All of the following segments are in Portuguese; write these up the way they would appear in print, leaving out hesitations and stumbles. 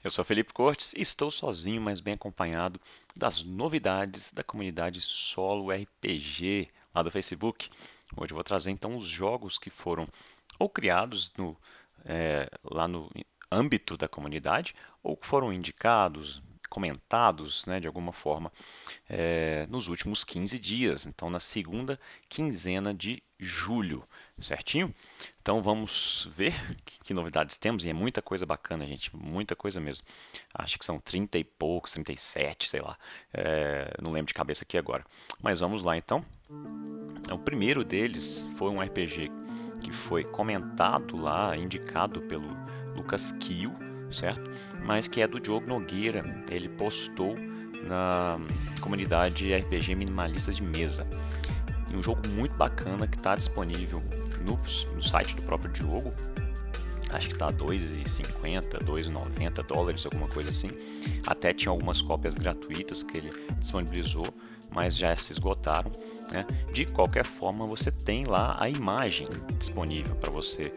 Eu sou Felipe Cortes e estou sozinho, mas bem acompanhado das novidades da comunidade Solo RPG lá do Facebook. Hoje eu vou trazer então os jogos que foram ou criados lá no âmbito da comunidade ou que foram indicados, comentados, né, de alguma forma nos últimos 15 dias, então na segunda quinzena de julho, certinho? Então vamos ver que novidades temos, e é muita coisa bacana, gente, muita coisa mesmo. Acho que são 30 e poucos, 37, sei lá, não lembro de cabeça aqui agora. Mas vamos lá então. O primeiro deles foi um RPG que foi comentado lá, indicado pelo Lucas Kiel, certo? Mas que é do Diogo Nogueira. Ele postou na comunidade RPG Minimalista de Mesa. E um jogo muito bacana que está disponível no site do próprio Diogo. Acho que está $2,50, $2,90, alguma coisa assim. Até tinha algumas cópias gratuitas que ele disponibilizou, mas já se esgotaram, né? De qualquer forma, você tem lá a imagem disponível para você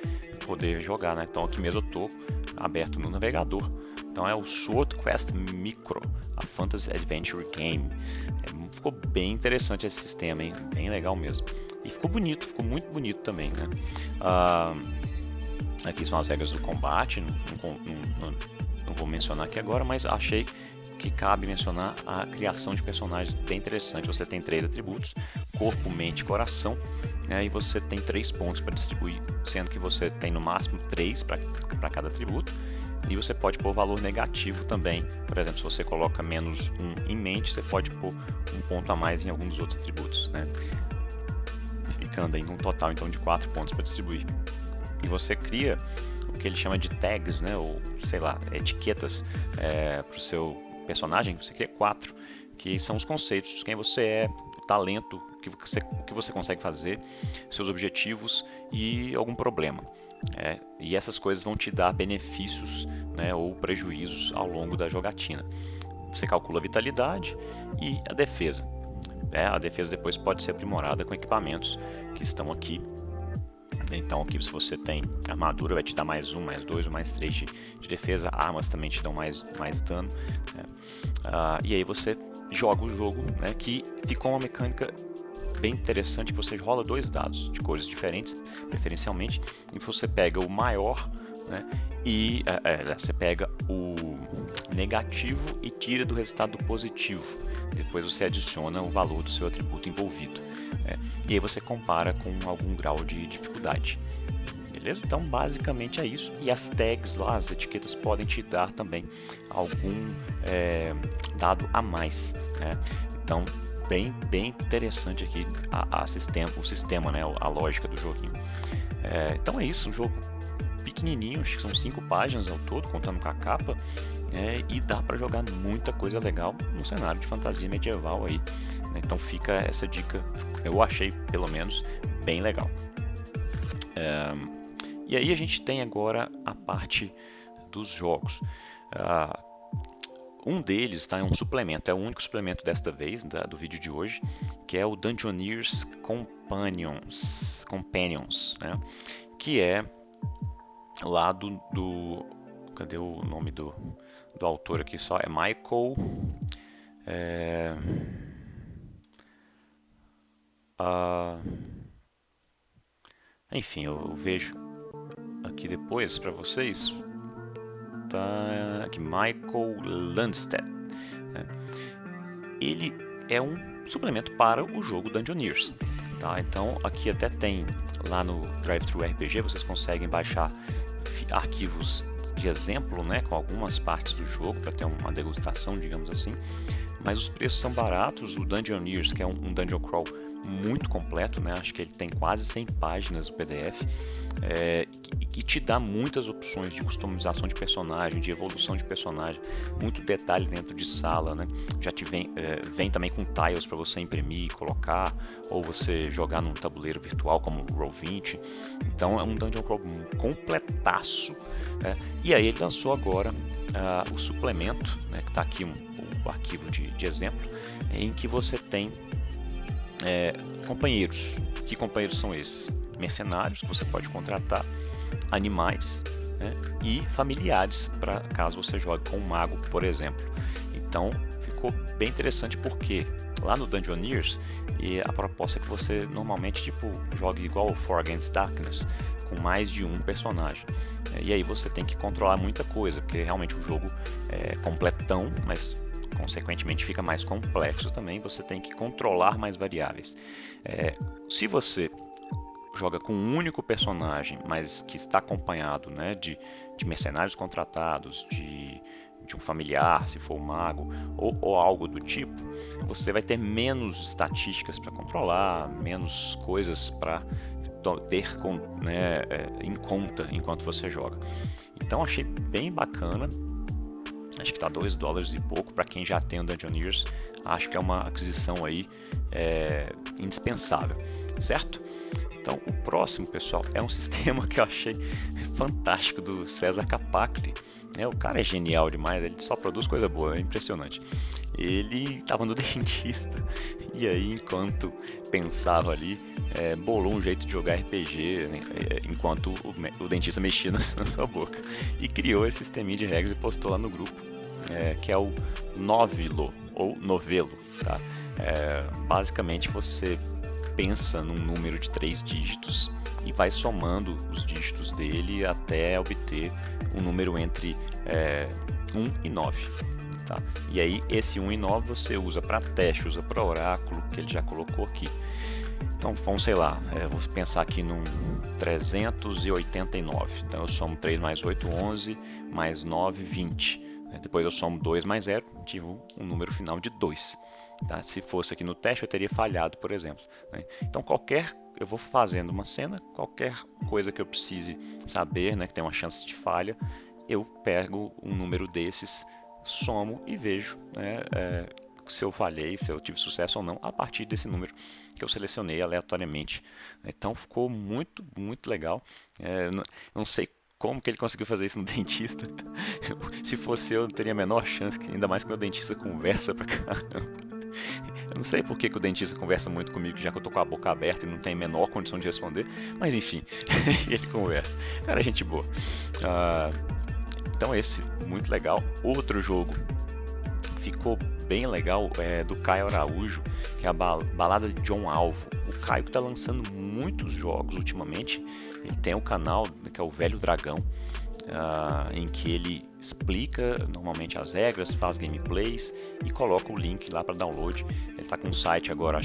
poder jogar, né? Então aqui mesmo eu estou aberto no navegador. Então é o Sword Quest Micro, a Fantasy Adventure Game. Ficou bem interessante esse sistema, hein? Bem legal mesmo. E ficou bonito, ficou muito bonito também, né? Aqui são as regras do combate, não vou mencionar aqui agora, mas achei que cabe mencionar a criação de personagens bem interessante. Você tem 3 atributos, corpo, mente e coração, né, e você tem 3 pontos para distribuir, sendo que você tem no máximo 3 para cada atributo, e você pode pôr valor negativo também. Por exemplo, se você coloca menos 1 em mente, você pode pôr um ponto a mais em algum dos outros atributos, né, ficando em um total então de 4 pontos para distribuir. E você cria o que ele chama de tags, né, ou sei lá, etiquetas para o seu personagem. Você cria 4, que são os conceitos: quem você é, o talento, o que você consegue fazer, seus objetivos e algum problema. E essas coisas vão te dar benefícios, né, ou prejuízos ao longo da jogatina. Você calcula a vitalidade e a defesa. A defesa depois pode ser aprimorada com equipamentos que estão aqui. Então aqui, se você tem armadura, vai te dar mais 1, mais 2 ou mais 3 de defesa. Armas também te dão mais dano, né? E aí você joga o jogo, né, que ficou uma mecânica bem interessante. Você rola 2 dados de cores diferentes, preferencialmente, e você pega o maior, né, e você pega o negativo e tira do resultado positivo. Depois você adiciona o valor do seu atributo envolvido. E aí você compara com algum grau de dificuldade. Beleza? Então basicamente é isso. E as tags lá, as etiquetas, podem te dar também algum dado a mais, né? Então bem interessante aqui o sistema, né? A lógica do joguinho. Então é isso, um jogo pequenininho, acho que são 5 páginas ao todo, contando com a capa. E dá para jogar muita coisa legal no cenário de fantasia medieval aí, né? Então fica essa dica, eu achei pelo menos bem legal. E aí a gente tem agora a parte dos jogos. Um deles é um suplemento, é o único suplemento desta vez do vídeo de hoje, que é o Dungeoneers Companions, né? Que é lá cadê o nome do autor aqui? Só é Michael. Enfim, eu vejo aqui depois para vocês. Tá aqui, Michael Lundstedt, né? Ele é um suplemento para o jogo Dungeoneers, tá? Então aqui até tem lá no Drive-Thru RPG, vocês conseguem baixar arquivos de exemplo, né, com algumas partes do jogo para ter uma degustação, digamos assim. Mas os preços são baratos. O Dungeoneers, que é um dungeon crawl muito completo, né? Acho que ele tem quase 100 páginas no PDF, que te dá muitas opções de customização de personagem, de evolução de personagem, muito detalhe dentro de sala, né? Já vem também com tiles para você imprimir, colocar, ou você jogar num tabuleiro virtual como o Roll20. Então é um dungeon crawl completaço, né? E aí ele lançou agora o suplemento, né, que está aqui o arquivo de exemplo, em que você tem companheiros. Que companheiros são esses? Mercenários que você pode contratar, animais né, e familiares, para caso você jogue com um mago, por exemplo. Então ficou bem interessante porque lá no Dungeoneers a proposta é que você normalmente tipo jogue igual o For Against Darkness, com mais de um personagem. E aí você tem que controlar muita coisa, porque realmente o jogo é completão, mas consequentemente fica mais complexo também, você tem que controlar mais variáveis. Se você joga com um único personagem, mas que está acompanhado, né, de mercenários contratados, de um familiar, se for um mago, ou algo do tipo, você vai ter menos estatísticas para controlar, menos coisas para ter né, em conta enquanto você joga. Então achei bem bacana. Acho que está $2 e pouco para quem já tem o Dungeoneers. Acho que é uma aquisição aí indispensável, certo? Então o próximo, pessoal, é um sistema que eu achei fantástico do César Capacli. O cara é genial demais, ele só produz coisa boa, é impressionante. Ele estava no dentista e aí, enquanto pensava ali, bolou um jeito de jogar RPG, né, enquanto o dentista mexia na sua boca, e criou esse sisteminha de regras e postou lá no grupo, que é o Novelo, ou Novelo, tá? Basicamente você pensa num número de 3 dígitos e vai somando os dígitos dele até obter um número entre 1 e 9. Tá? E aí esse 1 e 9 você usa para teste, usa para oráculo, que ele já colocou aqui. Então vamos, sei lá, vou pensar aqui num 389. Então eu somo 3 mais 8, 11, mais 9, 20. Depois eu somo 2 mais 0, tive um número final de 2. Tá? Se fosse aqui no teste eu teria falhado, por exemplo. Então eu vou fazendo uma cena, qualquer coisa que eu precise saber, né, que tem uma chance de falha, eu pego um número desses, somo e vejo, né, se eu falhei, se eu tive sucesso ou não, a partir desse número que eu selecionei aleatoriamente. Então ficou muito, muito legal. Eu não sei como que ele conseguiu fazer isso no dentista. Se fosse eu, não teria a menor chance, ainda mais que meu dentista conversa pra caramba. Eu não sei por que o dentista conversa muito comigo, já que eu tô com a boca aberta e não tem a menor condição de responder, mas enfim, ele conversa. Cara, gente boa. Então esse, muito legal. Outro jogo ficou bem legal, do Caio Araújo, que é a Balada de John Alvo. O Caio que tá lançando muitos jogos ultimamente. Ele tem um canal que é o Velho Dragão, em que ele explica normalmente as regras, faz gameplays e coloca o link lá para download. Ele está com um site agora,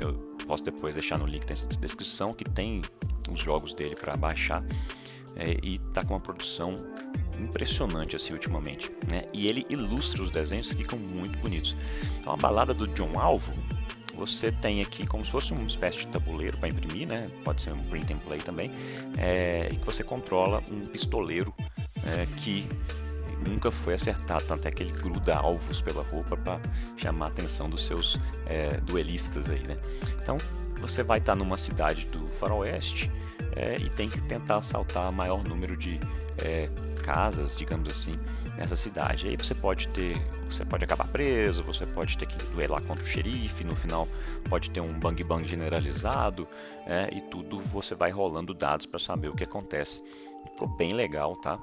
eu posso depois deixar no link da descrição, que tem os jogos dele para baixar, e está com uma produção impressionante assim ultimamente, né? E ele ilustra os desenhos, que ficam muito bonitos. Então a Balada do John Alvo, você tem aqui como se fosse uma espécie de tabuleiro para imprimir, né? Pode ser um print and play também, e que você controla um pistoleiro que nunca foi acertado, tanto é que ele gruda alvos pela roupa para chamar a atenção dos seus duelistas aí, né? Então você vai estar numa cidade do faroeste e tem que tentar assaltar o maior número de casas, digamos assim, nessa cidade. Aí você pode acabar preso, você pode ter que duelar contra o xerife, no final pode ter um bang generalizado, e tudo você vai rolando dados para saber o que acontece. Ficou bem legal, tá?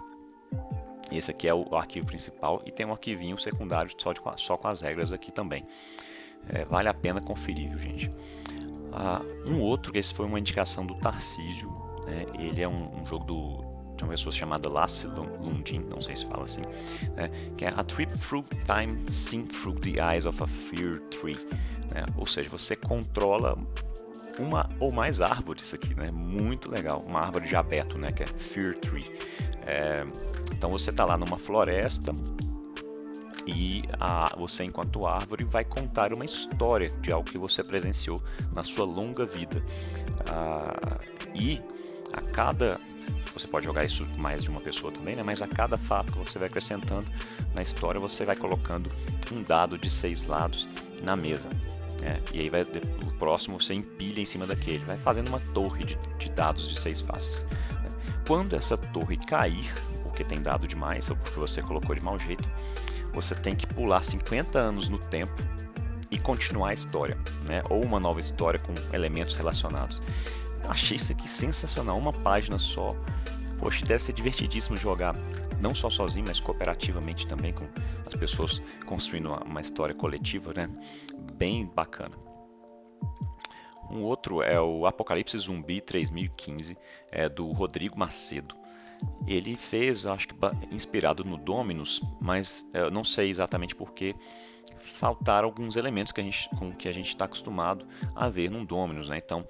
Esse aqui é o arquivo principal e tem um arquivinho secundário só com as regras aqui também. Vale a pena conferir, viu, gente? Um outro, esse foi uma indicação do Tarcísio, ele é um jogo de uma pessoa chamada Lasse Lundin, não sei se fala assim, que é A Trip Through Time Seen Through the Eyes of a Fear Tree, ou seja, você controla uma ou mais árvores aqui, né? Muito legal, uma árvore de abeto, né? Que é Fear Tree. Então você está lá numa floresta e você, enquanto árvore, vai contar uma história de algo que você presenciou na sua longa vida. E a cada... Você pode jogar isso com mais de uma pessoa também, né? Mas a cada fato que você vai acrescentando na história, você vai colocando um dado de 6 lados na mesa. E aí o próximo você empilha em cima daquele, vai fazendo uma torre de dados de 6 faces. Quando essa torre cair, porque tem dado demais ou porque você colocou de mau jeito, você tem que pular 50 anos no tempo e continuar a história, né? Ou uma nova história com elementos relacionados. Eu achei isso aqui sensacional, uma página só, poxa, deve ser divertidíssimo jogar não só sozinho, mas cooperativamente também, com as pessoas construindo uma história coletiva, né? Bem bacana. Um outro é o Apocalipse Zumbi 3015, do Rodrigo Macedo. Ele fez, acho que inspirado no Dominus, mas eu não sei exatamente porque faltaram alguns elementos com que a gente está acostumado a ver num Dominus, né? Então,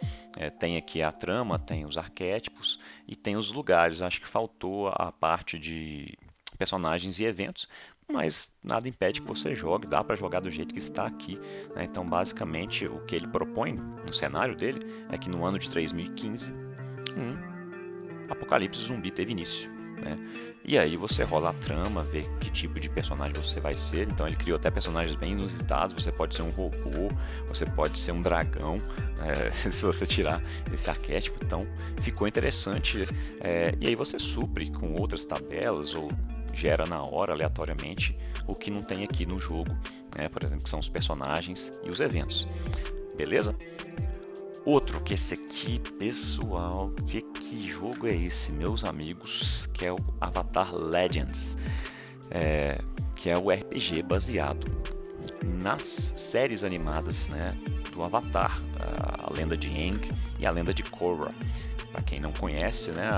tem aqui a trama, tem os arquétipos e tem os lugares. Acho que faltou a parte de personagens e eventos, mas nada impede que você jogue, dá para jogar do jeito que está aqui, né? Então, basicamente, o que ele propõe no cenário dele é que no ano de 3015, Apocalipse Zumbi teve início, né? E aí você rola a trama, vê que tipo de personagem você vai ser. Então ele criou até personagens bem inusitados. Você pode ser um robô, você pode ser um dragão, se você tirar esse arquétipo. Então ficou interessante. E aí você supre com outras tabelas ou gera na hora, aleatoriamente, o que não tem aqui no jogo, né? Por exemplo, que são os personagens e os eventos. Beleza? Outro, que esse aqui, pessoal, que jogo é esse, meus amigos? Que é o Avatar Legends, que é o RPG baseado nas séries animadas, né, do Avatar, a lenda de Aang e a lenda de Korra. Para quem não conhece, né,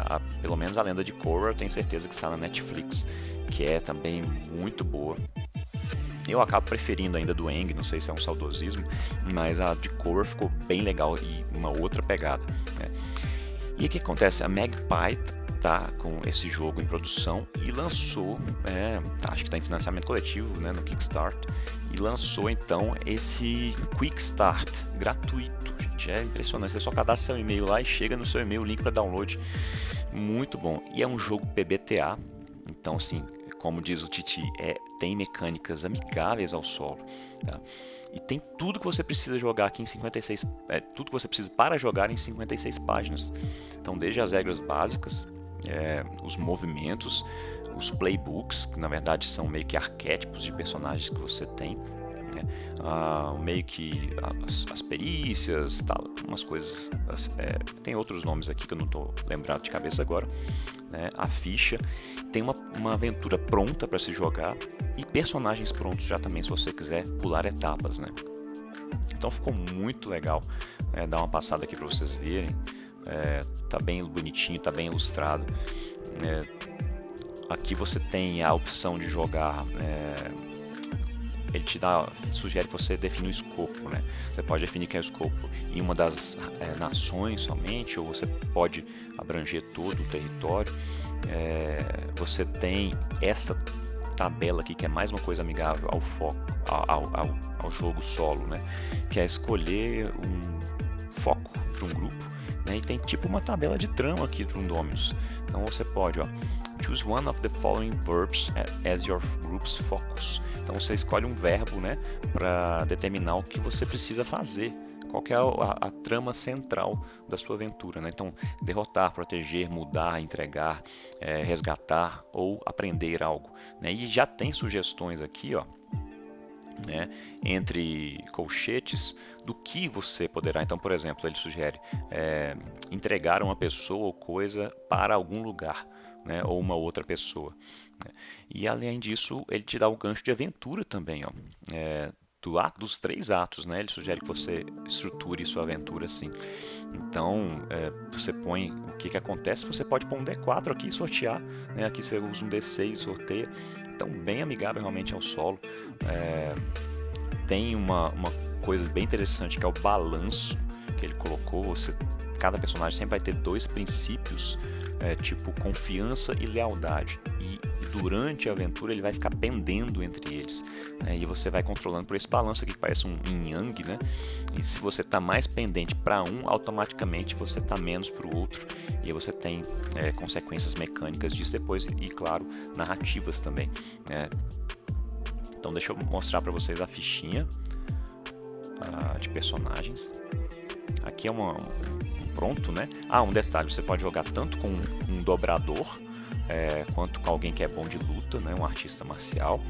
pelo menos a lenda de Korra, eu tenho certeza que está na Netflix, que é também muito boa. Eu acabo preferindo ainda do Aang, não sei se é um saudosismo, mas a de Korra ficou bem legal e uma outra pegada, né? E o que acontece? A Magpie tá com esse jogo em produção e lançou, acho que está em financiamento coletivo, né, no Kickstarter, e lançou então esse Quick Start gratuito, gente. É impressionante, você só cadastra seu e-mail lá e chega no seu e-mail o link para download. Muito bom. E é um jogo PBTA, então assim, como diz o Titi, tem mecânicas amigáveis ao solo, tá? E tem tudo que você precisa jogar aqui em 56, tudo que você precisa para jogar em 56 páginas. Então, desde as regras básicas, os movimentos, os playbooks, que na verdade são meio que arquétipos de personagens que você tem, né? Meio que as perícias, tal, umas coisas, tem outros nomes aqui que eu não estou lembrado de cabeça agora, né? A ficha, tem uma aventura pronta para se jogar e personagens prontos já também, se você quiser pular etapas, né? Então ficou muito legal, dar uma passada aqui para vocês verem. Tá bem bonitinho, tá bem ilustrado. Aqui você tem a opção de jogar, ele sugere que você defina o escopo, né? Você pode definir que é o escopo em uma das nações somente, ou você pode abranger todo o território. Você tem essa tabela aqui, que é mais uma coisa amigável ao foco, ao jogo solo, né? Que é escolher um foco de um grupo, né? E tem tipo uma tabela de trama aqui de um Dominus. Então você pode, choose one of the following verbs as your group's focus. Então você escolhe um verbo, né, para determinar o que você precisa fazer, qual que é a trama central da sua aventura, né? Então, derrotar, proteger, mudar, entregar, resgatar ou aprender algo, né? E já tem sugestões aqui, né, entre colchetes do que você poderá. Então, por exemplo, ele sugere entregar uma pessoa ou coisa para algum lugar, né, ou uma outra pessoa, né? E além disso, ele te dá um gancho de aventura também, dos 3 atos, né? Ele sugere que você estruture sua aventura assim. Então, você põe o que acontece. Você pode pôr um D4 aqui e sortear, né? Aqui você usa um D6 e sorteia. Então, bem amigável realmente ao solo. Tem uma coisa bem interessante, que é o balanço que ele colocou. Cada personagem sempre vai ter 2 princípios, tipo confiança e lealdade, e durante a aventura ele vai ficar pendendo entre eles, né? E você vai controlando por esse balanço aqui, que parece um yin yang, né? E se você está mais pendente para um, automaticamente você está menos para o outro, e aí você tem consequências mecânicas disso depois, e claro, narrativas também, né? Então deixa eu mostrar para vocês a fichinha de personagens. Aqui é um pronto, né? Um detalhe, você pode jogar tanto com um dobrador, quanto com alguém que é bom de luta, né, um artista marcial,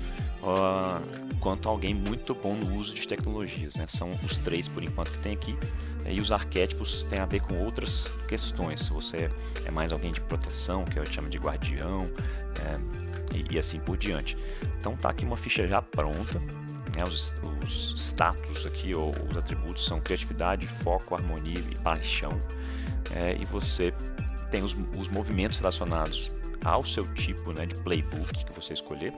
quanto alguém muito bom no uso de tecnologias, né? São os três por enquanto que tem aqui. E os arquétipos têm a ver com outras questões. Se você é mais alguém de proteção, que eu chamo de guardião, e assim por diante. Então tá aqui uma ficha já pronta. Os status aqui, ou os atributos, são criatividade, foco, harmonia e paixão. E você tem os movimentos relacionados ao seu tipo, né, de playbook que você escolher.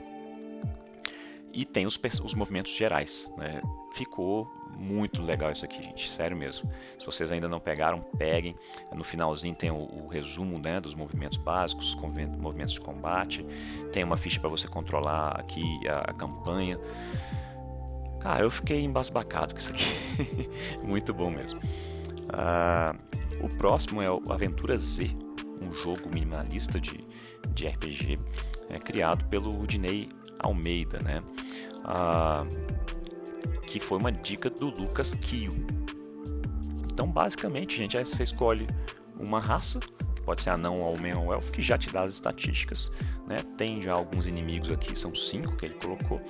E tem os movimentos gerais, né? Ficou muito legal isso aqui, gente, sério mesmo. Se vocês ainda não pegaram, peguem. No finalzinho tem o resumo, né, dos movimentos básicos, movimentos de combate. Tem uma ficha para você controlar aqui a campanha. Cara, eu fiquei embasbacado com isso aqui. Muito bom mesmo. O próximo é o Aventura Z, um jogo minimalista de RPG, criado pelo Rudinei Almeida, né? Que foi uma dica do Lucas Kio. Então, basicamente, gente, aí você escolhe uma raça, que pode ser anão, homem ou elfo, que já te dá as estatísticas, né? Tem já alguns inimigos aqui, são 5 que ele colocou,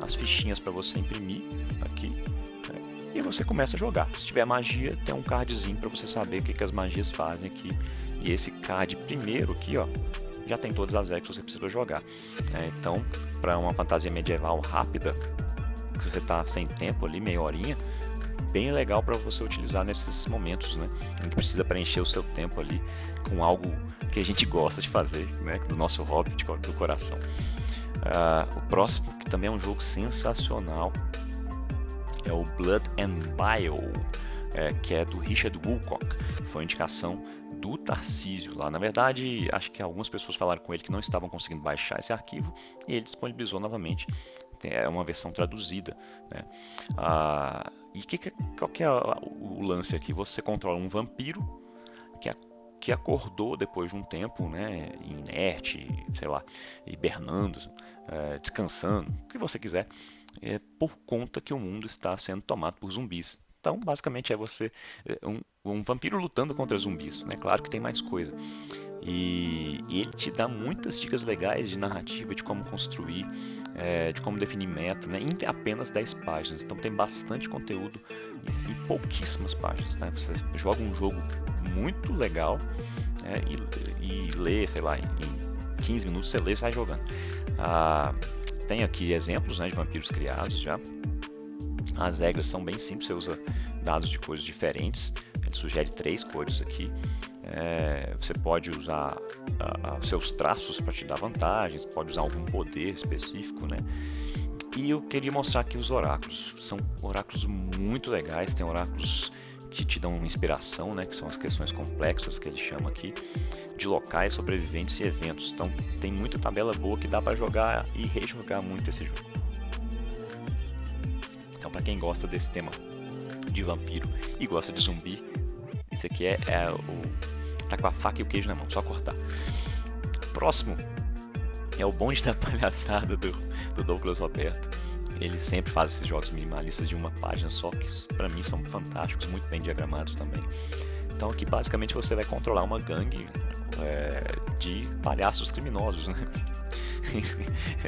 as fichinhas para você imprimir aqui, né? E você começa a jogar. Se tiver magia, tem um cardzinho para você saber o que as magias fazem aqui. E esse card primeiro aqui, ó, já tem todas as regras que você precisa jogar. Então, para uma fantasia medieval rápida, que você está sem tempo ali, meia horinha, bem legal para você utilizar nesses momentos, né? A gente precisa preencher o seu tempo ali com algo que a gente gosta de fazer, né? Do nosso hobby, do coração. O próximo, que também é um jogo sensacional, é o Blood and Bile, que é do Richard Woolcock. Foi uma indicação do Tarcísio lá. Na verdade, acho que algumas pessoas falaram com ele que não estavam conseguindo baixar esse arquivo e ele disponibilizou novamente. É uma versão traduzida, né? E qual que é o lance aqui? Você controla um vampiro que acordou depois de um tempo, né, inerte, sei lá, hibernando, descansando, o que você quiser, por conta que o mundo está sendo tomado por zumbis. Então, basicamente, é você, um vampiro lutando contra zumbis, né? Claro que tem mais coisa. E ele te dá muitas dicas legais de narrativa, de como construir, de como definir meta, né? Em apenas 10 páginas. Então tem bastante conteúdo em pouquíssimas páginas, né? Você joga um jogo muito legal, e lê, sei lá, em 15 minutos você lê e sai jogando. Tem aqui exemplos, né, de vampiros criados já. As regras são bem simples, você usa dados de cores diferentes. Ele sugere 3 cores aqui. Você pode usar seus traços para te dar vantagens, pode usar algum poder específico, né? E eu queria mostrar aqui os oráculos. São oráculos muito legais, tem oráculos que te dão inspiração, né? Que são as questões complexas que ele chama aqui, de locais, sobreviventes e eventos. Então tem muita tabela boa que dá para jogar e rejogar muito esse jogo. Então, para quem gosta desse tema de vampiro e gosta de zumbi, esse aqui tá com a faca e o queijo na mão, só cortar. Próximo é o bonde da palhaçada do Douglas Roberto. Ele sempre faz esses jogos minimalistas de uma página só, que para mim são fantásticos, muito bem diagramados também. Então aqui basicamente você vai controlar uma gangue de palhaços criminosos, né?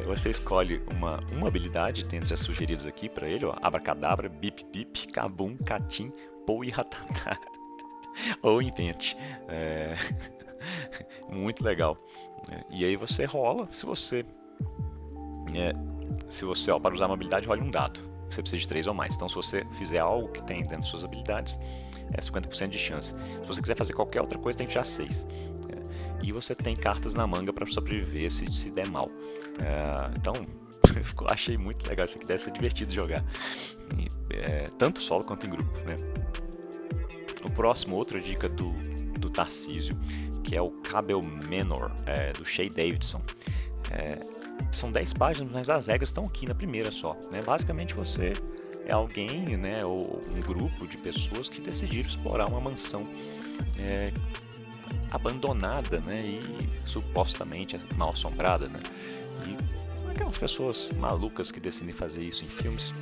Você escolhe uma habilidade dentre as sugeridas aqui para ele, ó: abracadabra, bip bip, cabum, catim, pou e ratatá. Ou invente. Muito legal. E aí você rola, se você para usar uma habilidade, role um dado. Você precisa de 3 ou mais. Então se você fizer algo que tem dentro das suas habilidades, é 50% de chance. Se você quiser fazer qualquer outra coisa, tem que tirar 6. E você tem cartas na manga para sobreviver se der mal. Então, achei muito legal. Isso aqui deve ser divertido de jogar. Tanto solo quanto em grupo, né? O próximo, outra dica do Tarcísio, que é o Cabel Menor, do Shay Davidson. São 10 páginas, mas as regras estão aqui na primeira só, né? Basicamente você é alguém, né, ou um grupo de pessoas que decidiram explorar uma mansão abandonada, né, e supostamente mal assombrada, né? E aquelas pessoas malucas que decidem fazer isso em filmes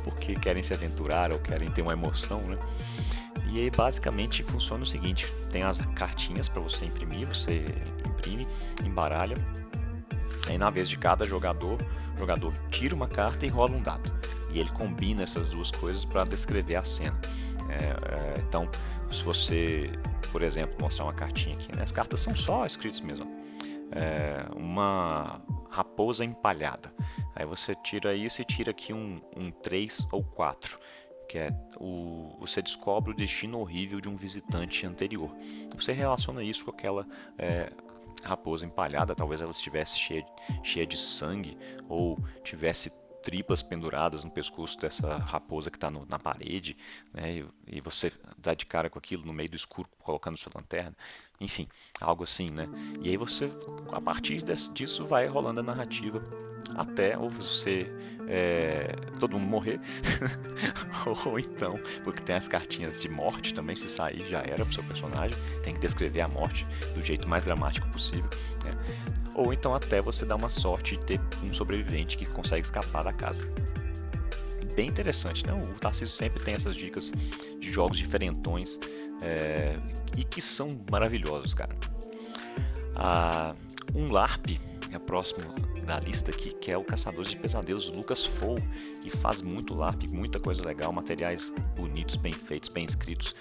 porque querem se aventurar ou querem ter uma emoção, né? E aí basicamente funciona o seguinte: tem as cartinhas para você imprimir, você imprime, embaralha. Aí na vez de cada jogador, o jogador tira uma carta e rola um dado. E ele combina essas duas coisas para descrever a cena. Então, se você, por exemplo, mostrar uma cartinha aqui, né? As cartas são só escritas mesmo. Uma raposa empalhada. Aí você tira isso e tira aqui um 3 ou 4. Que é você descobre o destino horrível de um visitante anterior. Você relaciona isso com aquela raposa empalhada. Talvez ela estivesse cheia de sangue ou tivesse tripas penduradas no pescoço dessa raposa que está na parede, né? E você dá de cara com aquilo no meio do escuro, colocando sua lanterna, enfim, algo assim, né? E aí você, a partir disso, vai rolando a narrativa até ou você todo mundo morrer ou então, porque tem as cartinhas de morte também, se sair já era pro seu personagem, tem que descrever a morte do jeito mais dramático possível, né? Ou então até você dar uma sorte de ter um sobrevivente que consegue escapar da casa. Bem interessante, né? O Tarcísio sempre tem essas dicas de jogos diferentões e que são maravilhosos, cara. Um LARP é o próximo da lista aqui, que é o Caçadores de Pesadelos, Lucas Fou, que faz muito LARP, muita coisa legal, materiais bonitos, bem feitos, bem escritos.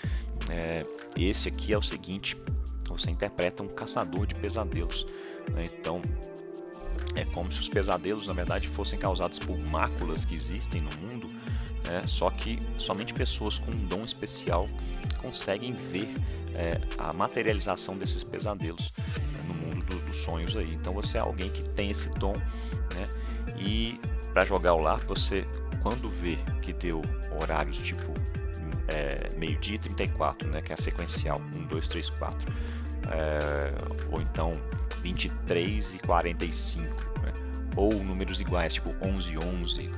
Esse aqui é o seguinte: você interpreta um caçador de pesadelos, né? Então é como se os pesadelos na verdade fossem causados por máculas que existem no mundo, né? Só que somente pessoas com um dom especial conseguem ver a materialização desses pesadelos, né, no mundo dos sonhos aí. Então você é alguém que tem esse dom, né? E para jogar o LARP, você, quando vê que deu horários tipo meio-dia e 34, né, que é a sequencial 1, 2, 3, 4, ou então 23 e 45, né, ou números iguais, tipo 11 e 11,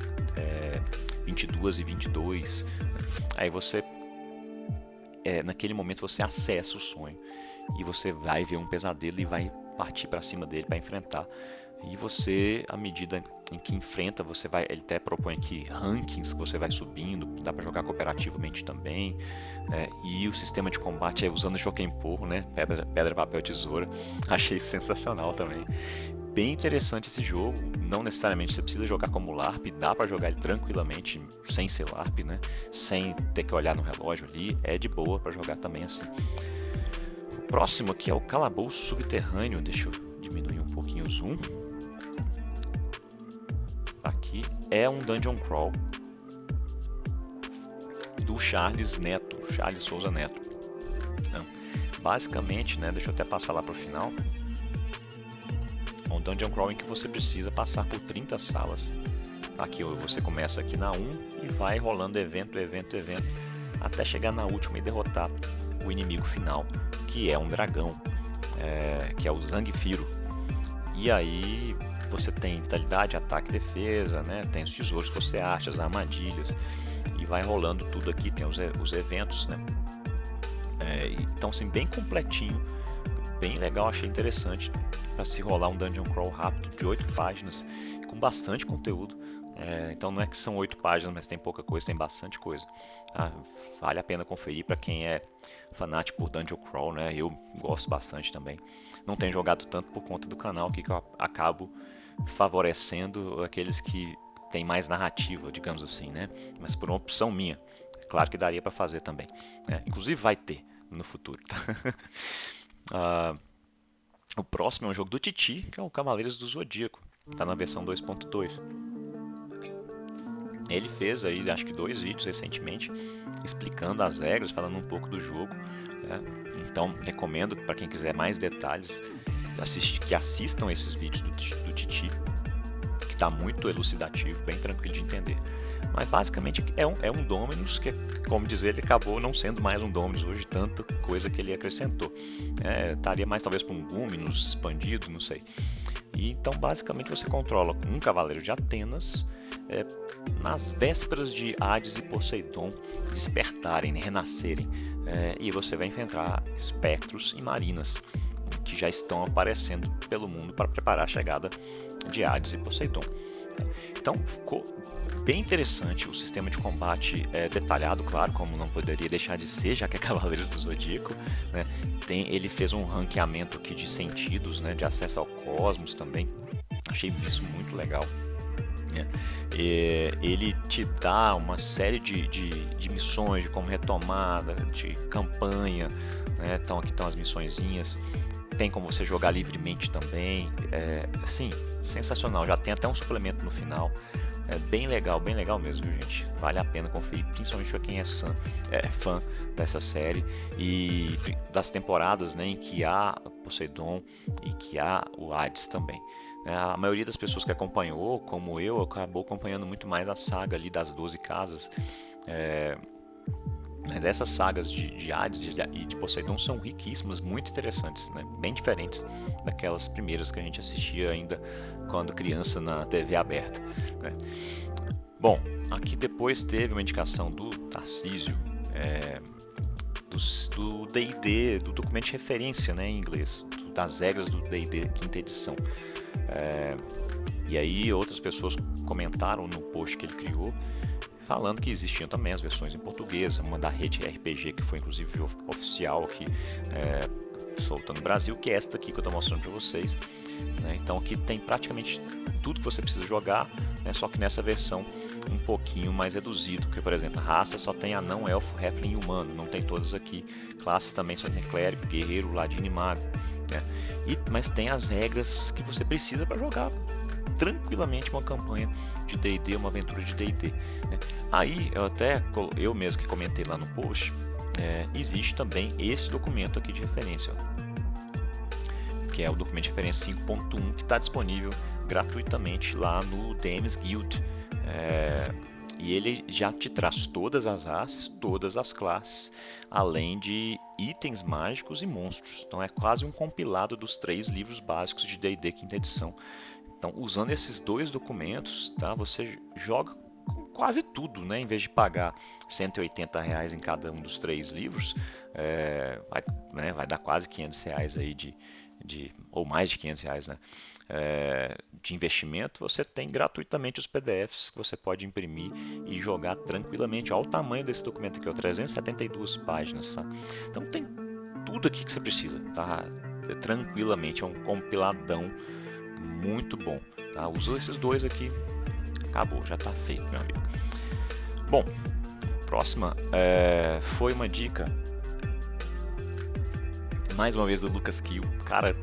22 e 22, aí você, naquele momento você acessa o sonho e você vai ver um pesadelo e vai partir para cima dele para enfrentar. E você, à medida em que enfrenta, ele até propõe aqui rankings que você vai subindo, dá para jogar cooperativamente também, e o sistema de combate é usando Jokenpô, né? Pedra, papel, tesoura. Achei sensacional também. Bem interessante esse jogo. Não necessariamente você precisa jogar como LARP, dá para jogar ele tranquilamente sem ser LARP, né? Sem ter que olhar no relógio ali, é de boa para jogar também assim. O próximo aqui é o Calabouço Subterrâneo. Deixa eu diminuir um pouquinho o zoom. Aqui é um Dungeon Crawl do Charles Souza Neto. Então, basicamente, né, deixa eu até passar lá para o final. É um Dungeon Crawl em que você precisa passar por 30 salas. Aqui você começa aqui na 1 e vai rolando evento, até chegar na última e derrotar o inimigo final, que é um dragão, que é o Zangiefiro. E aí você tem vitalidade, ataque e defesa, né? Tem os tesouros que você acha, as armadilhas, e vai rolando tudo aqui, tem os eventos, né? Então assim, bem completinho, bem legal, achei interessante para se rolar um Dungeon Crawl rápido de 8 páginas, com bastante conteúdo. Então não é que são 8 páginas, mas tem pouca coisa, tem bastante coisa. Vale a pena conferir para quem é fanático por Dungeon Crawl, né? Eu gosto bastante também. Não tenho jogado tanto por conta do canal aqui, que eu acabo favorecendo aqueles que têm mais narrativa, digamos assim, né? Mas por uma opção minha. Claro que daria para fazer também, né? Inclusive vai ter no futuro, tá? O próximo é um jogo do Titi, que é o Cavaleiros do Zodíaco. Está na versão 2.2. Ele fez aí, acho que 2 vídeos recentemente, explicando as regras, falando um pouco do jogo, né? Então, recomendo para quem quiser mais detalhes, que assistam esses vídeos do Titi, que está muito elucidativo, bem tranquilo de entender. Mas basicamente é um Dominus, que, como dizer, ele acabou não sendo mais um Dominus hoje, tanta coisa que ele acrescentou. Estaria mais talvez para um Luminous expandido, não sei. E então basicamente você controla um cavaleiro de Atenas nas vésperas de Hades e Poseidon despertarem, né, renascerem, e você vai enfrentar espectros e marinas que já estão aparecendo pelo mundo para preparar a chegada de Hades e Poseidon. Então ficou bem interessante. O sistema de combate é detalhado, claro, como não poderia deixar de ser, já que é Cavaleiros do Zodíaco, né? Ele fez um ranqueamento aqui de sentidos, né? De acesso ao cosmos também. Achei isso muito legal. Né? Ele te dá uma série de missões, de como retomada, de campanha, né? Então aqui estão as missõezinhas. Tem como você jogar livremente também. Assim, sensacional. Já tem até um suplemento no final. É bem legal mesmo, viu, gente? Vale a pena conferir, principalmente para quem é fã dessa série e das temporadas, né, em que há Poseidon e que há o Hades também. A maioria das pessoas que acompanhou, como eu, acabou acompanhando muito mais a saga ali das 12 casas. Mas essas sagas de Hades e de Poseidon são riquíssimas, muito interessantes, né? Bem diferentes daquelas primeiras que a gente assistia ainda quando criança na TV aberta, né? Bom, aqui depois teve uma indicação do Tarcísio, do D&D, do documento de referência, né, em inglês, das regras do D&D quinta edição. E aí outras pessoas comentaram no post que ele criou, falando que existiam também as versões em português, uma da rede RPG, que foi inclusive oficial aqui, soltando no Brasil, que é esta aqui que eu estou mostrando para vocês, né? Então aqui tem praticamente tudo que você precisa jogar, né? Só que nessa versão um pouquinho mais reduzido, porque, por exemplo, raça só tem anão, elfo, halfling e humano, não tem todas aqui. Classes também só tem clérigo, guerreiro, ladino e mago, né? Mas tem as regras que você precisa para jogar tranquilamente uma campanha de D&D, uma aventura de D&D, né? Aí eu mesmo que comentei lá no post, existe também esse documento aqui de referência, ó, que é o documento de referência 5.1, que está disponível gratuitamente lá no DM's Guild, e ele já te traz todas as raças, todas as classes, além de itens mágicos e monstros. Então é quase um compilado dos 3 livros básicos de D&D quinta edição. Então, usando esses 2 documentos, tá, você joga com quase tudo, né? Em vez de pagar R$180 em cada um dos 3 livros, vai dar quase R$500 aí ou mais de R$500, né? De investimento. Você tem gratuitamente os PDFs que você pode imprimir e jogar tranquilamente. Olha o tamanho desse documento aqui, ó, 372 páginas, tá? Então tem tudo aqui que você precisa, tá? Tranquilamente, é um compiladão muito bom, tá? Usou esses 2 aqui, acabou, já está feito, meu amigo. Bom, próxima foi uma dica, mais uma vez, do Lucas Kiel. Cara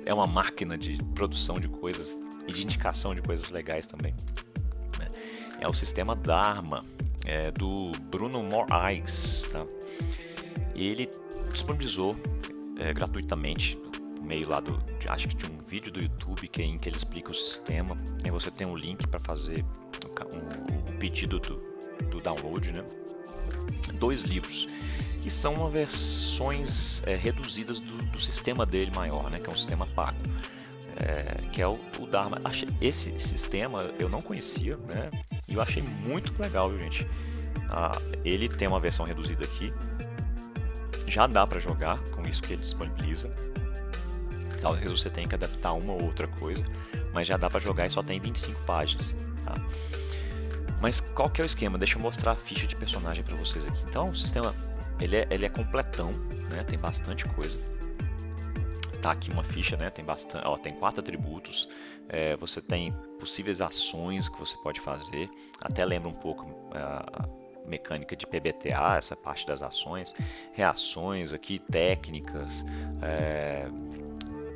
é uma máquina de produção de coisas e de indicação de coisas legais também, né? É o sistema Dharma, do Bruno Morais, tá? Ele disponibilizou gratuitamente meio lá acho que de um vídeo do YouTube em que ele explica o sistema. Aí você tem um link para fazer o pedido do download, né? 2 livros que são versões reduzidas do sistema dele maior, né? Que é um sistema pago, que é o Dharma. Esse sistema eu não conhecia, né? E eu achei muito legal, viu, gente? Ele tem uma versão reduzida aqui, já dá para jogar com isso que ele disponibiliza. Talvez você tenha que adaptar uma ou outra coisa, mas já dá para jogar e só tem 25 páginas, tá? Mas qual que é o esquema? Deixa eu mostrar a ficha de personagem para vocês aqui. Então, o sistema ele é completão, né? Tem bastante coisa. Tá aqui uma ficha, né? Tem bastante, ó, tem 4 atributos. Você tem possíveis ações que você pode fazer. Até lembra um pouco a mecânica de PBTA, essa parte das ações, reações aqui, técnicas.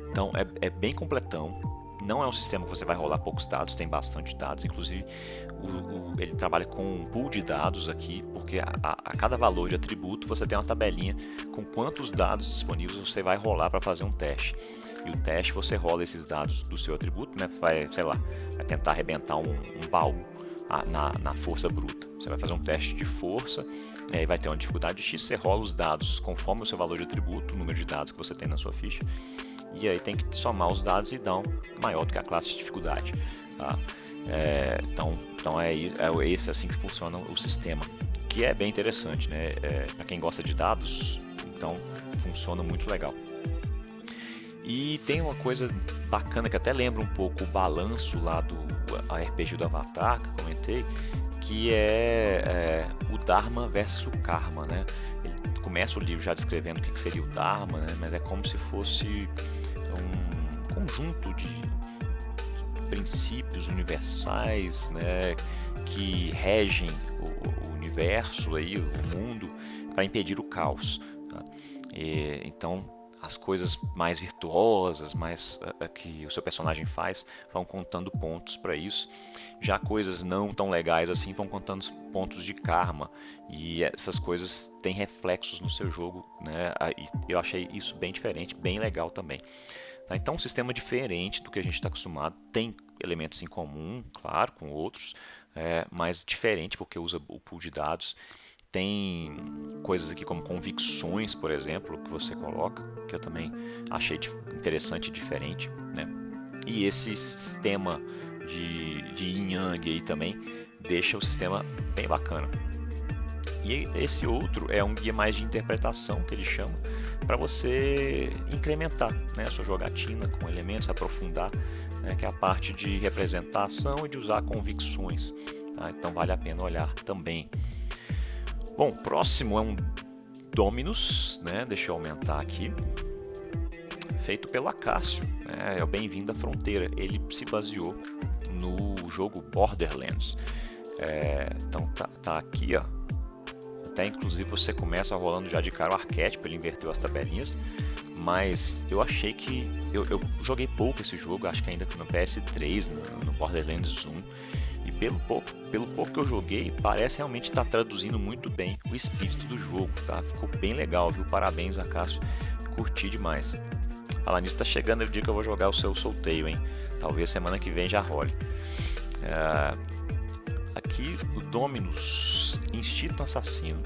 Então é bem completão. Não é um sistema que você vai rolar poucos dados, tem bastante dados. Inclusive ele trabalha com um pool de dados aqui, porque a cada valor de atributo você tem uma tabelinha com quantos dados disponíveis você vai rolar para fazer um teste. E o teste, você rola esses dados do seu atributo, né? Vai tentar arrebentar um baú na força bruta. Você vai fazer um teste de força, e vai ter uma dificuldade X, você rola os dados conforme o seu valor de atributo, o número de dados que você tem na sua ficha, e aí tem que somar os dados e dar um maior do que a classe de dificuldade, tá? Então é esse assim que funciona o sistema, que é bem interessante, né? Para quem gosta de dados, então funciona muito legal. E tem uma coisa bacana que até lembra um pouco o balanço lá do a RPG do Avatar, que eu comentei, que é o Dharma versus o Karma, né? Ele começa o livro já descrevendo o que seria o Dharma, né? Mas é como se fosse um conjunto de princípios universais, né, que regem o universo, aí, o mundo, para impedir o caos. Tá? Então, as coisas mais virtuosas, mais que o seu personagem faz, vão contando pontos para isso. Já coisas não tão legais assim vão contando pontos de karma. E essas coisas têm reflexos no seu jogo, né? Eu achei isso bem diferente, bem legal também. Tá? Então, um sistema diferente do que a gente está acostumado, tem elementos em comum, claro, com outros, mas diferente porque usa o pool de dados. Tem coisas aqui como convicções, por exemplo, que você coloca, que eu também achei interessante e diferente, né? E esse sistema de Yin Yang aí também deixa o sistema bem bacana. E esse outro é um guia mais de interpretação, que ele chama, para você incrementar, né, a sua jogatina com elementos, aprofundar, né, que é a parte de representação e de usar convicções. Tá? Então vale a pena olhar também. Bom, próximo é um Dominus, né? Deixa eu aumentar aqui, feito pelo Acácio, né? É o Bem-vindo à Fronteira. Ele se baseou no jogo Borderlands. Então tá aqui, ó. Até inclusive você começa rolando já de cara o arquétipo, ele inverteu as tabelinhas. Mas eu achei que... Eu joguei pouco esse jogo, acho que ainda no PS3, no Borderlands 1. E pelo pouco que eu joguei, parece realmente estar traduzindo muito bem o espírito do jogo, tá? Ficou bem legal, viu? Parabéns, Acácio. Curti demais. Falar nisso, tá chegando o dia que eu vou jogar o seu Soultale, hein? Talvez semana que vem já role. Aqui, o Dominus, Instinto Assassino,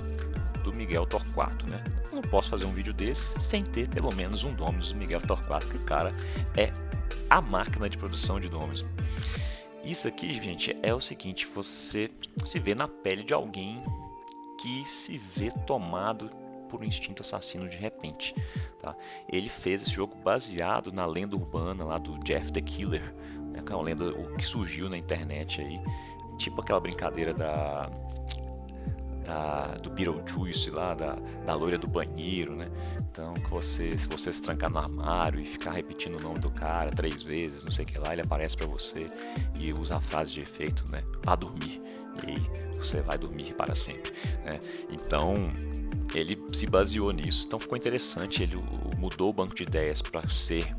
do Miguel Torquato, né? Eu não posso fazer um vídeo desse sem ter pelo menos um Dominus do Miguel Torquato, que o cara é a máquina de produção de Dominus. Isso aqui, gente, é o seguinte: você se vê na pele de alguém que se vê tomado por um instinto assassino de repente. Tá? Ele fez esse jogo baseado na lenda urbana lá do Jeff the Killer, né, que é uma lenda que surgiu na internet aí, tipo aquela brincadeira do Beetlejuice lá, da loira do banheiro, né? Então, se você se trancar no armário e ficar repetindo o nome do cara 3 vezes, não sei o que lá, ele aparece pra você e usa a frase de efeito, né? Vá dormir. E aí você vai dormir para sempre, né? Então, ele se baseou nisso. Então ficou interessante, ele mudou o banco de ideias para ser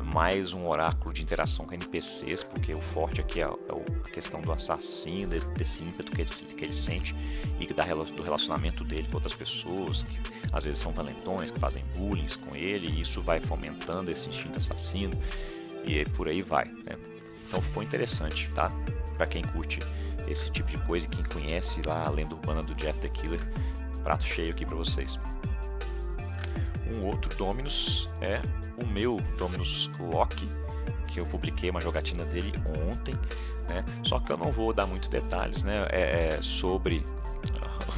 mais um oráculo de interação com NPCs, porque o forte aqui é a questão do assassino, desse ímpeto que ele sente e do relacionamento dele com outras pessoas, que às vezes são valentões, que fazem bullying com ele, e isso vai fomentando esse instinto assassino e por aí vai, né? Então ficou interessante, tá? Para quem curte esse tipo de coisa e quem conhece lá a lenda urbana do Jeff the Killer, prato cheio aqui para vocês. Um outro Dominus é o meu Dominus Loki, que eu publiquei uma jogatina dele ontem, né? Só que eu não vou dar muitos detalhes, né, sobre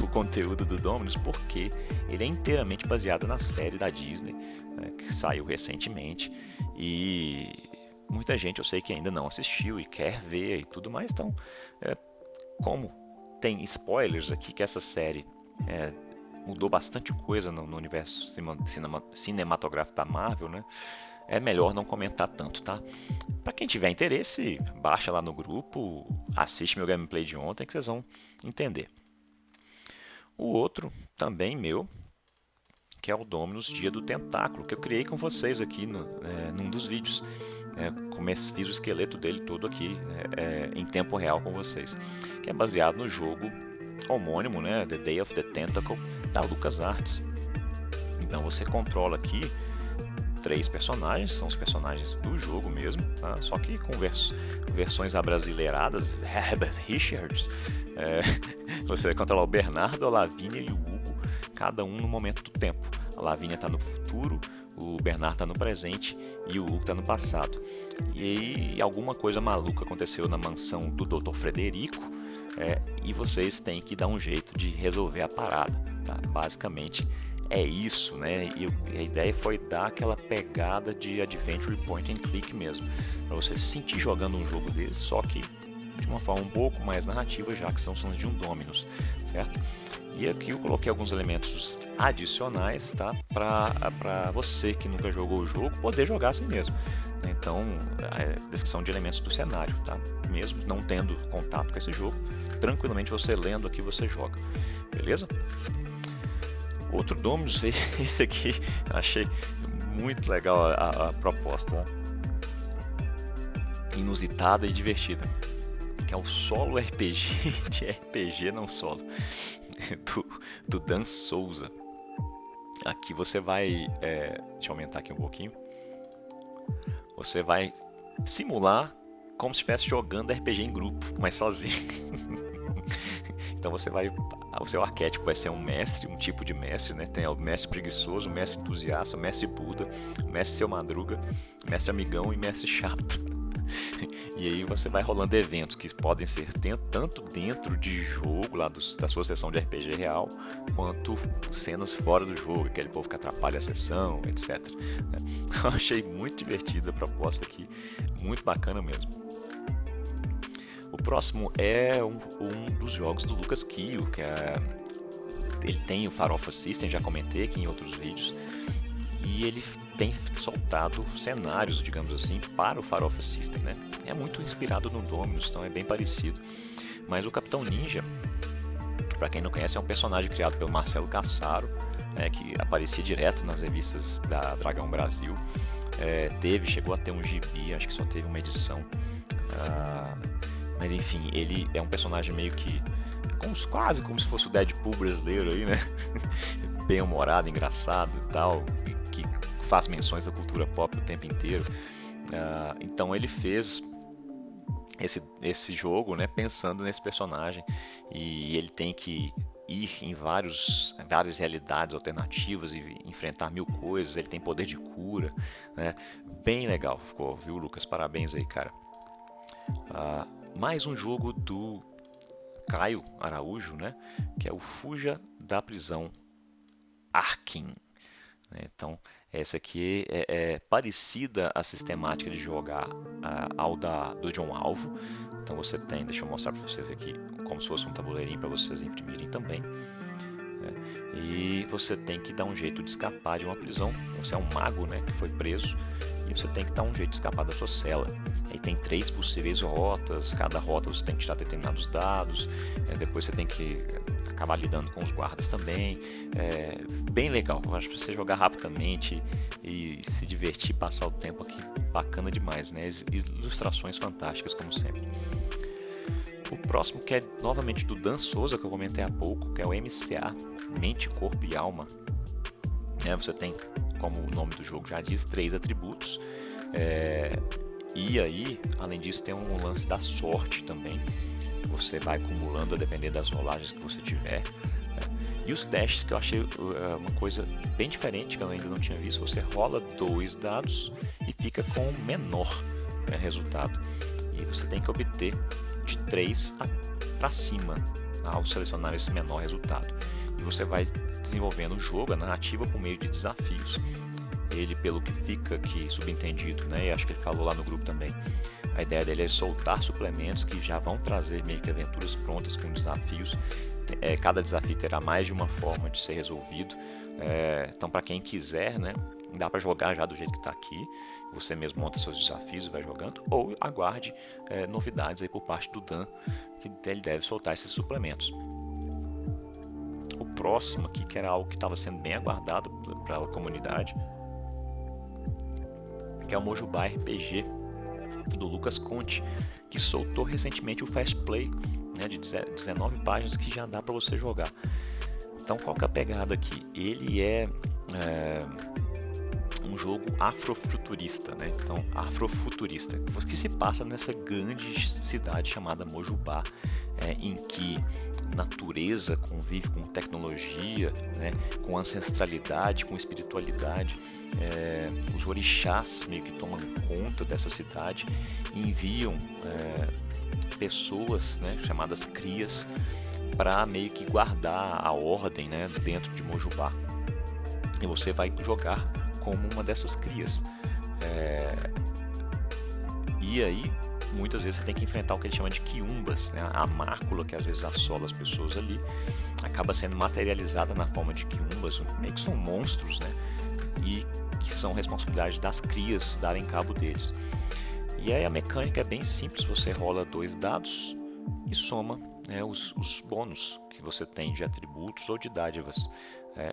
o conteúdo do Dominus, porque ele é inteiramente baseado na série da Disney, né, que saiu recentemente, e muita gente eu sei que ainda não assistiu e quer ver e tudo mais. Então, como tem spoilers aqui, que essa série mudou bastante coisa no universo cinematográfico da Marvel, né? É melhor não comentar tanto, tá? Pra quem tiver interesse, baixa lá no grupo, assiste meu gameplay de ontem que vocês vão entender. O outro, também meu, que é o Dominus Dia do Tentáculo, que eu criei com vocês aqui num dos vídeos. Fiz o esqueleto dele todo aqui em tempo real com vocês, que é baseado no jogo homônimo, né, The Day of the Tentacle, da LucasArts. Então você controla aqui 3 personagens, são os personagens do jogo mesmo, tá? Só que com versões abrasileiradas, Herbert Richards. Você vai controlar o Bernardo, a Lavínia e o Hugo, cada um no momento do tempo. A Lavínia está no futuro, o Bernardo está no presente e o Hugo está no passado. E alguma coisa maluca aconteceu na mansão do Dr. Frederico, e vocês têm que dar um jeito de resolver a parada, tá? Basicamente é isso, né? E a ideia foi dar aquela pegada de adventure point and click mesmo, para você se sentir jogando um jogo desse, só que de uma forma um pouco mais narrativa, já que são de um Dominus, certo? E aqui eu coloquei alguns elementos adicionais, tá? Para você que nunca jogou o jogo poder jogar assim mesmo. Então, a descrição de elementos do cenário, tá? Mesmo não tendo contato com esse jogo, tranquilamente você lendo aqui você joga, beleza? Outro Dominus, esse aqui achei muito legal a proposta, né? Inusitada e divertida, que é o solo RPG de RPG não solo do Dan Souza. Aqui você vai, deixa eu aumentar aqui um pouquinho, você vai simular como se estivesse jogando RPG em grupo, mas sozinho. Então o seu arquétipo vai ser um mestre, um tipo de mestre, né? Tem o mestre preguiçoso, o mestre entusiasta, o mestre Buda, o mestre seu madruga, o mestre amigão e o mestre chato. E aí você vai rolando eventos que podem ser tanto dentro de jogo, lá da sua sessão de RPG real, quanto cenas fora do jogo, aquele povo que atrapalha a sessão, etc. Eu achei muito divertida a proposta aqui, muito bacana mesmo. O próximo é um dos jogos do Lucas Kio, ele tem o Farofa System, já comentei aqui em outros vídeos, e ele tem soltado cenários, digamos assim, para o Farofa System, né? É muito inspirado no Dominus, então é bem parecido. Mas o Capitão Ninja, para quem não conhece, é um personagem criado pelo Marcelo Cassaro, que aparecia direto nas revistas da Dragão Brasil. Chegou a ter um gibi, acho que só teve uma edição. Mas enfim, ele é um personagem meio que quase como se fosse o Deadpool brasileiro aí, né? Bem humorado, engraçado e tal, que faz menções da cultura pop o tempo inteiro. Então ele fez esse jogo, né, pensando nesse personagem, e ele tem que ir em várias realidades alternativas e enfrentar 1000 coisas. Ele tem poder de cura, né? Bem legal ficou, viu, Lucas? Parabéns aí, cara. Mais um jogo do Caio Araújo, né, que é o Fuja da Prisão Arkin. Então, essa aqui é parecida à sistemática de jogar ao do John Alvo. Então você tem, deixa eu mostrar para vocês aqui, como se fosse um tabuleirinho para vocês imprimirem também. E você tem que dar um jeito de escapar de uma prisão. Você é um mago, né, que foi preso, e você tem que dar um jeito de escapar da sua cela. Aí tem 3 possíveis rotas, cada rota você tem que tirar determinados dados, depois você tem que acabar lidando com os guardas também. Bem legal, eu acho que você jogar rapidamente e se divertir, passar o tempo aqui, bacana demais, né? Ilustrações fantásticas, como sempre. O próximo, que é novamente do Dan Souza, que eu comentei há pouco, que é o MCA, Mente, Corpo e Alma. Você tem, como o nome do jogo já diz, 3 atributos. E aí, além disso, tem um lance da sorte também. Você vai acumulando a depender das rolagens que você tiver. E os testes, que eu achei uma coisa bem diferente, que eu ainda não tinha visto. Você rola 2 dados e fica com o menor resultado. E você tem que obter de 3 para cima ao selecionar esse menor resultado. E você vai desenvolvendo o jogo, a narrativa, por meio de desafios. Ele, pelo que fica aqui subentendido, né, e acho que ele falou lá no grupo também, a ideia dele é soltar suplementos que já vão trazer meio que aventuras prontas com desafios. Cada desafio terá mais de uma forma de ser resolvido. Então, para quem quiser, né, dá para jogar já do jeito que está aqui. Você mesmo monta seus desafios e vai jogando, ou aguarde novidades aí por parte do Dan, que ele deve soltar esses suplementos. O próximo aqui, que era algo que estava sendo bem aguardado pela comunidade, que é o Mojubá RPG do Lucas Conte, que soltou recentemente o Fast Play, né, de 19 páginas, que já dá para você jogar. Então, qual que é a pegada aqui? Ele é um jogo afrofuturista, né? Então, afrofuturista, que se passa nessa grande cidade chamada Mojubá, em que natureza convive com tecnologia, né? Com ancestralidade, com espiritualidade. Os orixás meio que tomam conta dessa cidade e enviam pessoas, né, chamadas crias, para meio que guardar a ordem, né, dentro de Mojubá. e você vai jogar como uma dessas crias. E aí, muitas vezes você tem que enfrentar o que ele chama de quiumbas, né? A mácula que às vezes assola as pessoas ali, acaba sendo materializada na forma de quiumbas, meio que são monstros, né? E que são responsabilidade das crias darem cabo deles. E aí a mecânica é bem simples, você rola 2 dados e soma, né, os bônus que você tem de atributos ou de dádivas.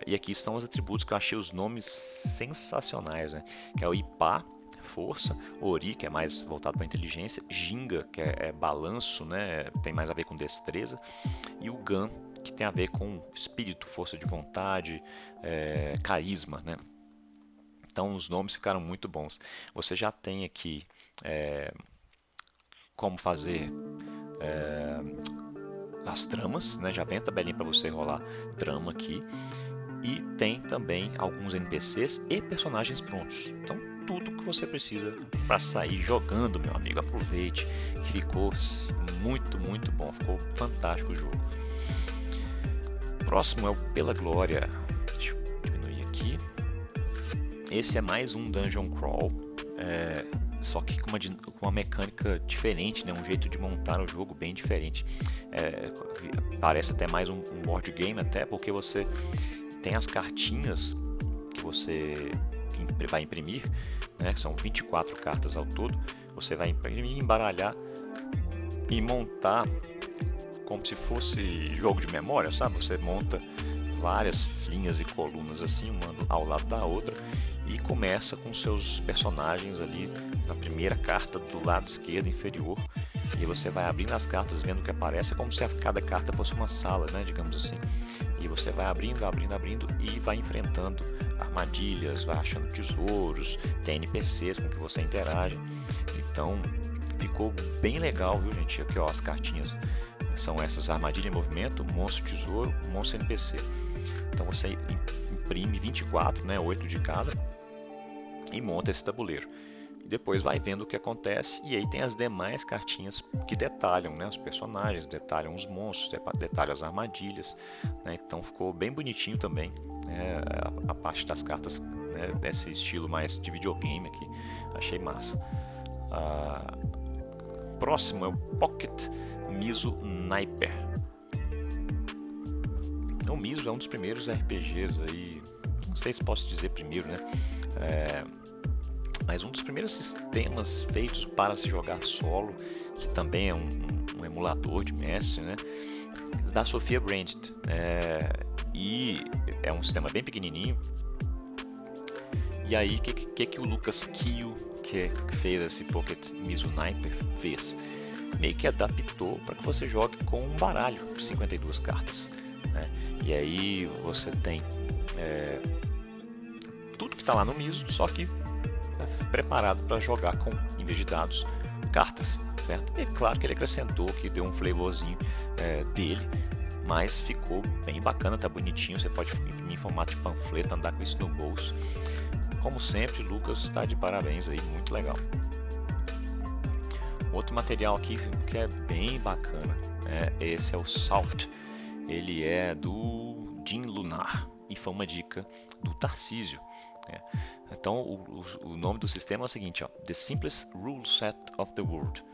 E aqui estão os atributos que eu achei os nomes sensacionais, né? Que é o Ipá, força, Ori, que é mais voltado para inteligência, Ginga, que é balanço, né? Tem mais a ver com destreza, e o Gan, que tem a ver com espírito, força de vontade, carisma, né? Então os nomes ficaram muito bons. Você já tem aqui como fazer as tramas, né? Já vem a tabelinha para você rolar trama aqui. E tem também alguns NPCs e personagens prontos. Então tudo que você precisa para sair jogando, meu amigo. Aproveite, ficou muito, muito bom. Ficou fantástico o jogo. Próximo é o Pela Glória. Deixa eu diminuir aqui. Esse é mais um Dungeon Crawl. Só que com uma mecânica diferente, né? Um jeito de montar o jogo bem diferente. Parece até mais um board game, até porque você tem as cartinhas que você vai imprimir, né? São 24 cartas ao todo. Você vai imprimir, embaralhar e montar como se fosse jogo de memória, sabe? Você monta várias linhas e colunas assim, uma ao lado da outra, e começa com seus personagens ali na primeira carta do lado esquerdo inferior, e você vai abrindo as cartas, vendo o que aparece. É como se cada carta fosse uma sala, né, digamos assim, e você vai abrindo e vai enfrentando armadilhas, vai achando tesouros, tem NPCs com que você interage. Então ficou bem legal, viu, gente? Aqui, ó, as cartinhas são essas: armadilha em movimento, monstro tesouro, monstro NPC. Então você imprime 24, né, 8 de cada, e monta esse tabuleiro. E depois vai vendo o que acontece, e aí tem as demais cartinhas que detalham, né, os personagens, detalham os monstros, detalham as armadilhas, né? Então ficou bem bonitinho também, né, a parte das cartas, né, desse estilo mais de videogame aqui. Achei massa. Próximo é o Pocket Miso Sniper. O Miso é um dos primeiros RPGs aí, não sei se posso dizer primeiro, né? Mas um dos primeiros sistemas feitos para se jogar solo, que também é um emulador de mestre, né? Da Sophia Branded. E é um sistema bem pequenininho. E aí, o que o Lucas Kiel, que fez esse Pocket Miso Sniper, fez? Meio que adaptou para que você jogue com um baralho de 52 cartas, né? E aí você tem tudo que está lá no Miso, só que preparado para jogar com, em vez de dados, cartas, certo? E claro que ele acrescentou, que deu um flavorzinho dele, mas ficou bem bacana, tá bonitinho. Você pode imprimir em formato de panfleto, andar com isso no bolso. Como sempre, Lucas está de parabéns aí, muito legal. Outro material aqui que é bem bacana, esse é o Salt. Ele é do Jim Lunar e foi uma dica do Tarcísio. Então o nome do sistema é o seguinte, ó: The Simplest Rule Set of the World.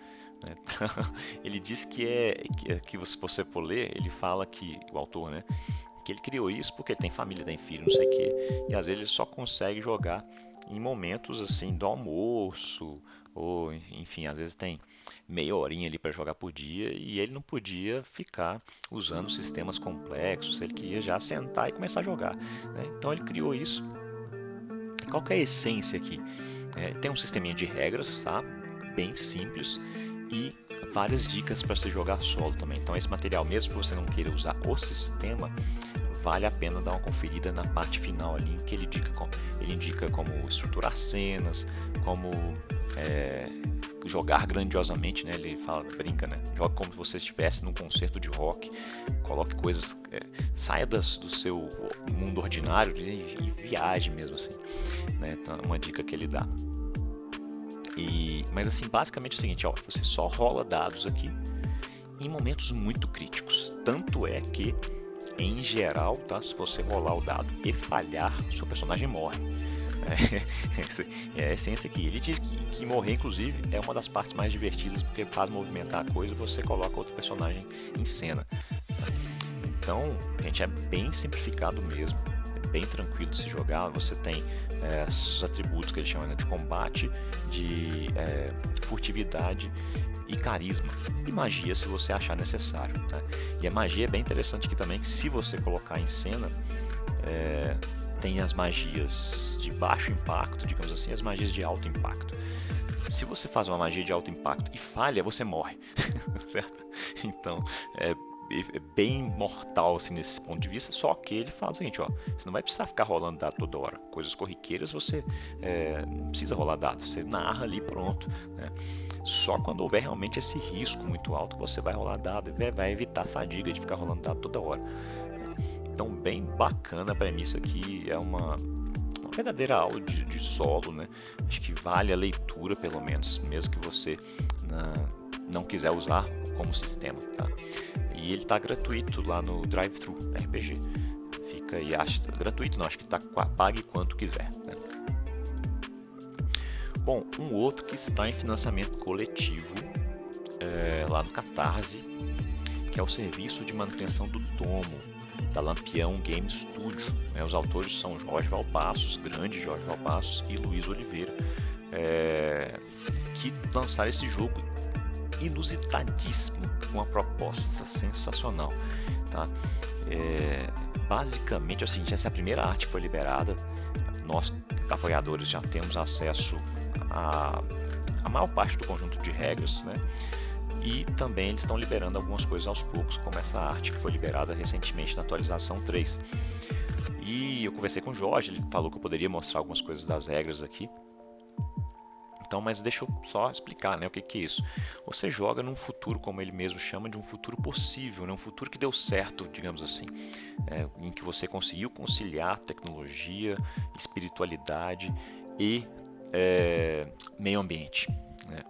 Ele diz que se você for ler, ele fala que, o autor, né, que ele criou isso porque ele tem família, tem filho, não sei o que, e às vezes ele só consegue jogar em momentos assim do almoço, ou enfim, às vezes tem meia horinha ali para jogar por dia, e ele não podia ficar usando sistemas complexos, ele queria já sentar e começar a jogar, né? Então ele criou isso. Qual que é a essência aqui? Tem um sisteminha de regras, tá? Bem simples, e várias dicas para se jogar solo também. Então esse material, mesmo que você não queira usar o sistema, vale a pena dar uma conferida na parte final ali, que ele indica como estruturar cenas, como jogar grandiosamente, né? Ele brinca, né? Joga como se você estivesse num concerto de rock, coloque coisas, saia do seu mundo ordinário e viaje mesmo assim, né? Então é uma dica que ele dá. Mas assim, basicamente é o seguinte, ó, você só rola dados aqui em momentos muito críticos. Tanto é que em geral, tá? Se você rolar o dado e falhar, seu personagem morre. É a essência aqui. Ele diz que morrer, inclusive, é uma das partes mais divertidas, porque faz movimentar a coisa e você coloca outro personagem em cena. Então, gente, é bem simplificado mesmo. É bem tranquilo de se jogar. Você tem esses atributos que eles chamam de combate, de furtividade e carisma. E magia, se você achar necessário. Tá? E a magia é bem interessante aqui também, que se você colocar em cena, tem as magias de baixo impacto, digamos assim, as magias de alto impacto. Se você faz uma magia de alto impacto e falha, você morre, certo? Então, é bem mortal assim, nesse ponto de vista, só que ele fala o seguinte, ó, você não vai precisar ficar rolando dado toda hora. Coisas corriqueiras você não precisa rolar dado, você narra ali pronto, né? Só quando houver realmente esse risco muito alto, você vai rolar dado e vai evitar a fadiga de ficar rolando dado toda hora. Então, bem bacana a premissa aqui, é uma verdadeira aula de solo, né? Acho que vale a leitura, pelo menos, mesmo que você não quiser usar como sistema, tá? E ele tá gratuito lá no Drive-Thru RPG. Fica aí, acho gratuito, não, acho que tá pague quanto quiser, né? Bom, um outro que está em financiamento coletivo lá no Catarse, que é o serviço de manutenção do Domo, da Lampião Game Studio. Os autores são Jorge Valpassos, grande Jorge Valpassos, e Luiz Oliveira, que lançaram esse jogo inusitadíssimo, com uma proposta sensacional, tá? Basicamente é o seguinte, essa é a primeira arte que foi liberada, nós apoiadores já temos acesso a maior parte do conjunto de regras, né? E também eles estão liberando algumas coisas aos poucos, como essa arte que foi liberada recentemente na atualização 3. E eu conversei com o Jorge, ele falou que eu poderia mostrar algumas coisas das regras aqui. Então, mas deixa eu só explicar, né, o que é isso. Você joga num futuro, como ele mesmo chama, de um futuro possível, né, um futuro que deu certo, digamos assim, em que você conseguiu conciliar tecnologia, espiritualidade e meio ambiente, né?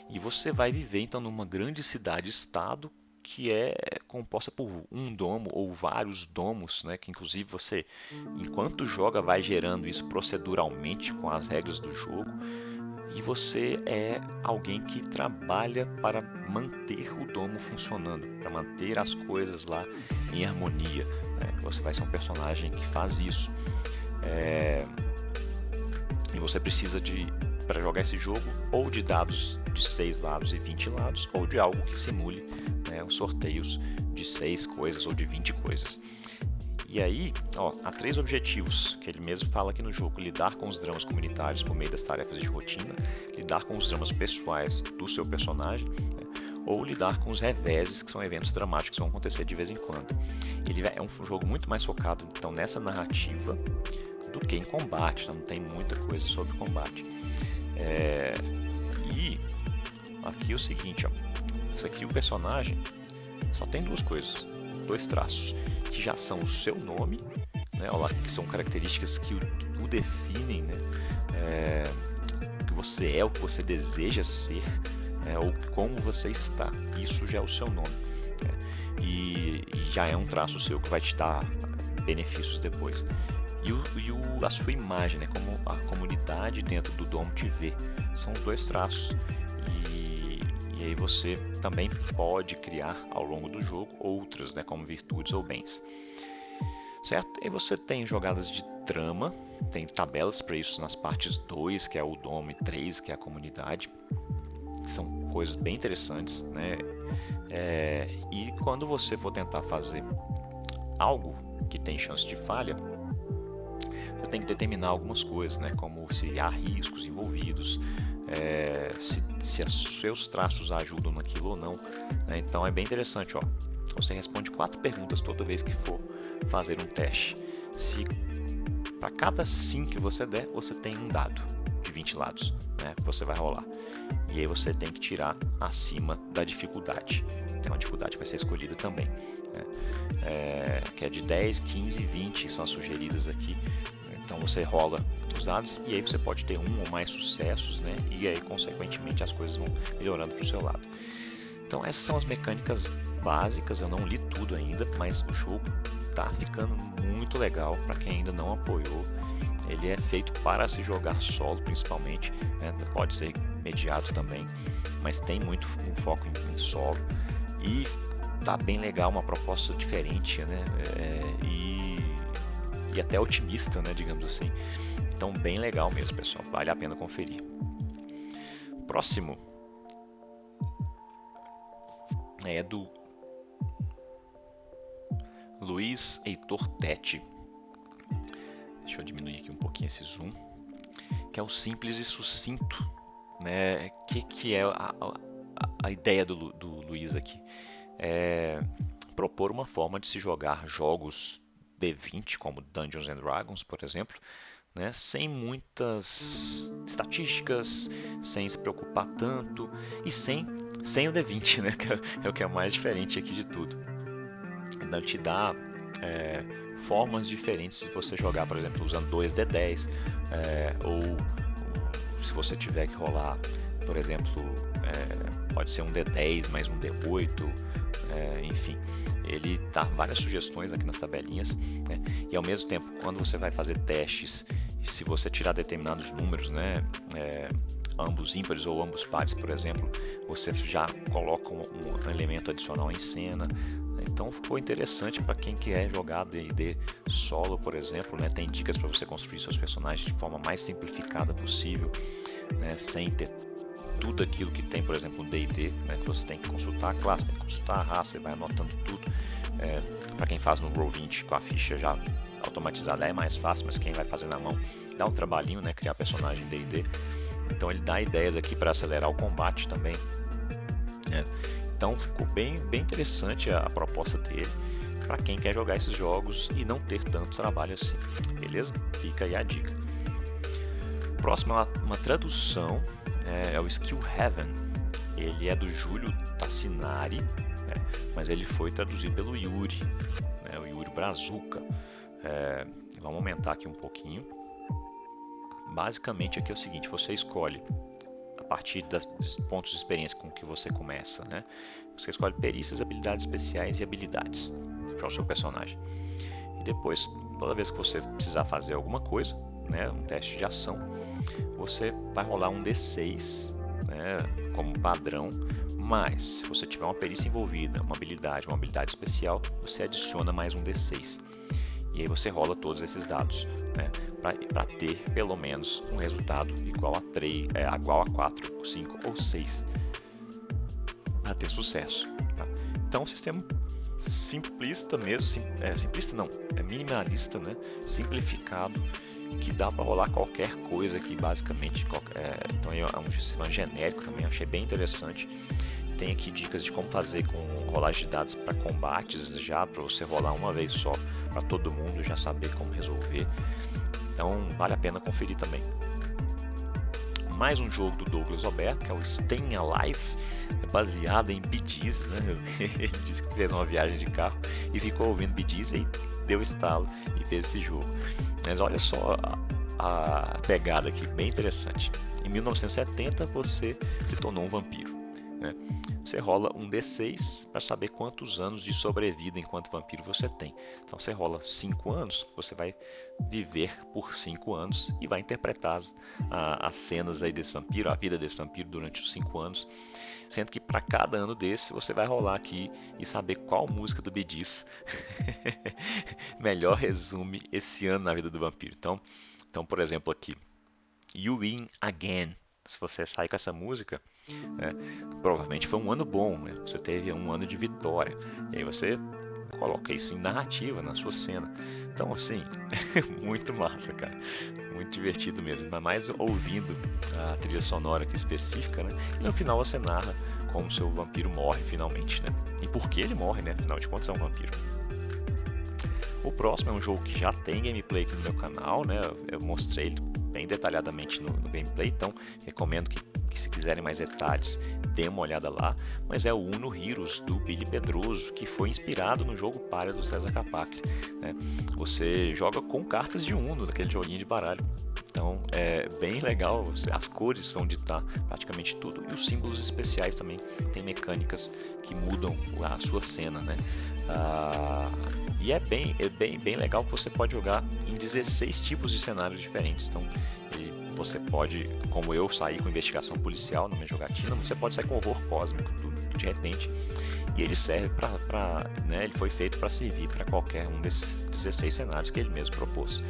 E você vai viver então numa grande cidade-estado que é composta por um domo ou vários domos, né? Que inclusive você, enquanto joga, vai gerando isso proceduralmente com as regras do jogo. E você é alguém que trabalha para manter o domo funcionando, para manter as coisas lá em harmonia, né? Você vai ser um personagem que faz isso. E você precisa para jogar esse jogo, ou de dados de 6 lados e 20 lados, ou de algo que simule, né, os sorteios de 6 coisas ou de 20 coisas. E aí, ó, há 3 objetivos que ele mesmo fala aqui no jogo: lidar com os dramas comunitários por meio das tarefas de rotina, lidar com os dramas pessoais do seu personagem, né, ou lidar com os reveses, que são eventos dramáticos que vão acontecer de vez em quando. Ele é um jogo muito mais focado então nessa narrativa do que em combate, não tem muita coisa sobre combate. E aqui é o seguinte, ó, isso aqui o personagem só tem 2 coisas, 2 traços, que já são o seu nome, né, ó lá, que são características que o definem, né, o que você é, o que você deseja ser, ou como você está, isso já é o seu nome, né, e já é um traço seu que vai te dar benefícios depois. E a sua imagem, né, como a comunidade dentro do domo te vê, são os 2 traços. E aí você também pode criar ao longo do jogo outras, né, como virtudes ou bens, certo? E você tem jogadas de trama, tem tabelas para isso nas partes 2, que é o domo, e 3, que é a comunidade. São coisas bem interessantes, né? E quando você for tentar fazer algo que tem chance de falha, você tem que determinar algumas coisas, né? Como se há riscos envolvidos, se os seus traços ajudam naquilo ou não, né? Então é bem interessante, ó. Você responde 4 perguntas toda vez que for fazer um teste. Se para cada sim que você der, você tem um dado de 20 lados, né, que você vai rolar. E aí você tem que tirar acima da dificuldade. Tem uma dificuldade que vai ser escolhida também, né? Que é de 10, 15 e 20, que são as sugeridas aqui. Então você rola os dados e aí você pode ter um ou mais sucessos, né? E aí consequentemente as coisas vão melhorando para o seu lado. Então essas são as mecânicas básicas, eu não li tudo ainda, mas o jogo tá ficando muito legal para quem ainda não apoiou. Ele é feito para se jogar solo, principalmente, né? Pode ser mediado também, mas tem muito um foco em solo. E tá bem legal, uma proposta diferente, né? E até otimista, né? Digamos assim. Então, bem legal mesmo, pessoal. Vale a pena conferir. Próximo é do Luiz Heitor Teti. Deixa eu diminuir aqui um pouquinho esse zoom. Que é o simples e sucinto, né? Que é a ideia do Luiz aqui? É propor uma forma de se jogar jogos D20, como Dungeons and Dragons, por exemplo, né? Sem muitas estatísticas, sem se preocupar tanto e sem o D20, né? Que é o que é mais diferente aqui de tudo. Então, te dá formas diferentes de você jogar, por exemplo, usando 2D10, ou se você tiver que rolar, por exemplo, pode ser um D10 mais um D8, enfim. Ele dá várias sugestões aqui nas tabelinhas, né? E ao mesmo tempo, quando você vai fazer testes, se você tirar determinados números, né, ambos ímpares ou ambos pares, por exemplo, você já coloca um elemento adicional em cena. Então ficou interessante para quem quer jogar D&D solo, por exemplo, né? Tem dicas para você construir seus personagens de forma mais simplificada possível, né? Sem ter tudo aquilo que tem, por exemplo, no D&D, né? Que você tem que consultar a classe, tem que consultar a raça, você vai anotando tudo. Para quem faz no Roll20 com a ficha já automatizada é mais fácil, mas quem vai fazer na mão dá um trabalhinho, né? Criar personagem D&D. Então ele dá ideias aqui para acelerar o combate também, né? Então ficou bem interessante a proposta dele para quem quer jogar esses jogos e não ter tanto trabalho assim, beleza? Fica aí a dica. Próximo é uma tradução, é o Skill Heaven. Ele é do Júlio Tassinari, né? Mas ele foi traduzido pelo Yuri, né? O Yuri Brazuca. Vamos aumentar aqui um pouquinho. Basicamente aqui é o seguinte: você escolhe a partir dos pontos de experiência com que você começa, né? Você escolhe perícias, habilidades especiais e habilidades para o seu personagem. E depois, toda vez que você precisar fazer alguma coisa, né, um teste de ação, você vai rolar um D6, né, como padrão. Mas se você tiver uma perícia envolvida, uma habilidade especial, você adiciona mais um D6. E aí você rola todos esses dados, né, para ter pelo menos um resultado igual a 3, igual a 4, 5 ou 6 para ter sucesso. Tá? Então, um sistema simplista mesmo, simplista não, é minimalista, né, simplificado, que dá para rolar qualquer coisa aqui, basicamente. Então é um sistema genérico também, achei bem interessante. Tem aqui dicas de como fazer com rolagem de dados para combates, já para você rolar uma vez só, para todo mundo já saber como resolver. Então vale a pena conferir também. Mais um jogo do Douglas Roberto, que é o Staying Alive, baseado em Bee Gees, né? Ele disse que fez uma viagem de carro e ficou ouvindo Bee Gees e deu estalo e fez esse jogo. Mas olha só a pegada aqui, bem interessante. Em 1970 você se tornou um vampiro, né? Você rola um D6 para saber quantos anos de sobrevida enquanto vampiro você tem. Então você rola 5 anos, você vai viver por 5 anos e vai interpretar as cenas aí desse vampiro, a vida desse vampiro durante os 5 anos. Sendo que para cada ano desse você vai rolar aqui e saber qual música do Bee Gees melhor resume esse ano na vida do vampiro. Então por exemplo aqui, You Win Again. Se você sair com essa música, né, provavelmente foi um ano bom, né? Você teve um ano de vitória. E aí você coloca isso em narrativa na sua cena. Então assim, muito massa, cara. Muito divertido mesmo. Mas mais ouvindo a trilha sonora aqui específica, né? E no final você narra como o seu vampiro morre finalmente, né? E por que ele morre, né? Afinal de contas é um vampiro. O próximo é um jogo que já tem gameplay aqui no meu canal, né? Eu mostrei ele bem detalhadamente no gameplay, então recomendo que se quiserem mais detalhes, dê uma olhada lá. Mas é o Uno Heroes do Billy Pedroso, que foi inspirado no jogo Pária do César Capacchi, né? Você joga com cartas de Uno, daquele joguinho de baralho. Então é bem legal, as cores vão ditar praticamente tudo, e os símbolos especiais também tem mecânicas que mudam a sua cena, né? E é bem legal que você pode jogar em 16 tipos de cenários diferentes. Então você pode, como eu, sair com investigação policial na minha jogatina, você pode sair com horror cósmico de repente. E ele serve né, ele foi feito para servir para qualquer um desses 16 cenários que ele mesmo propôs.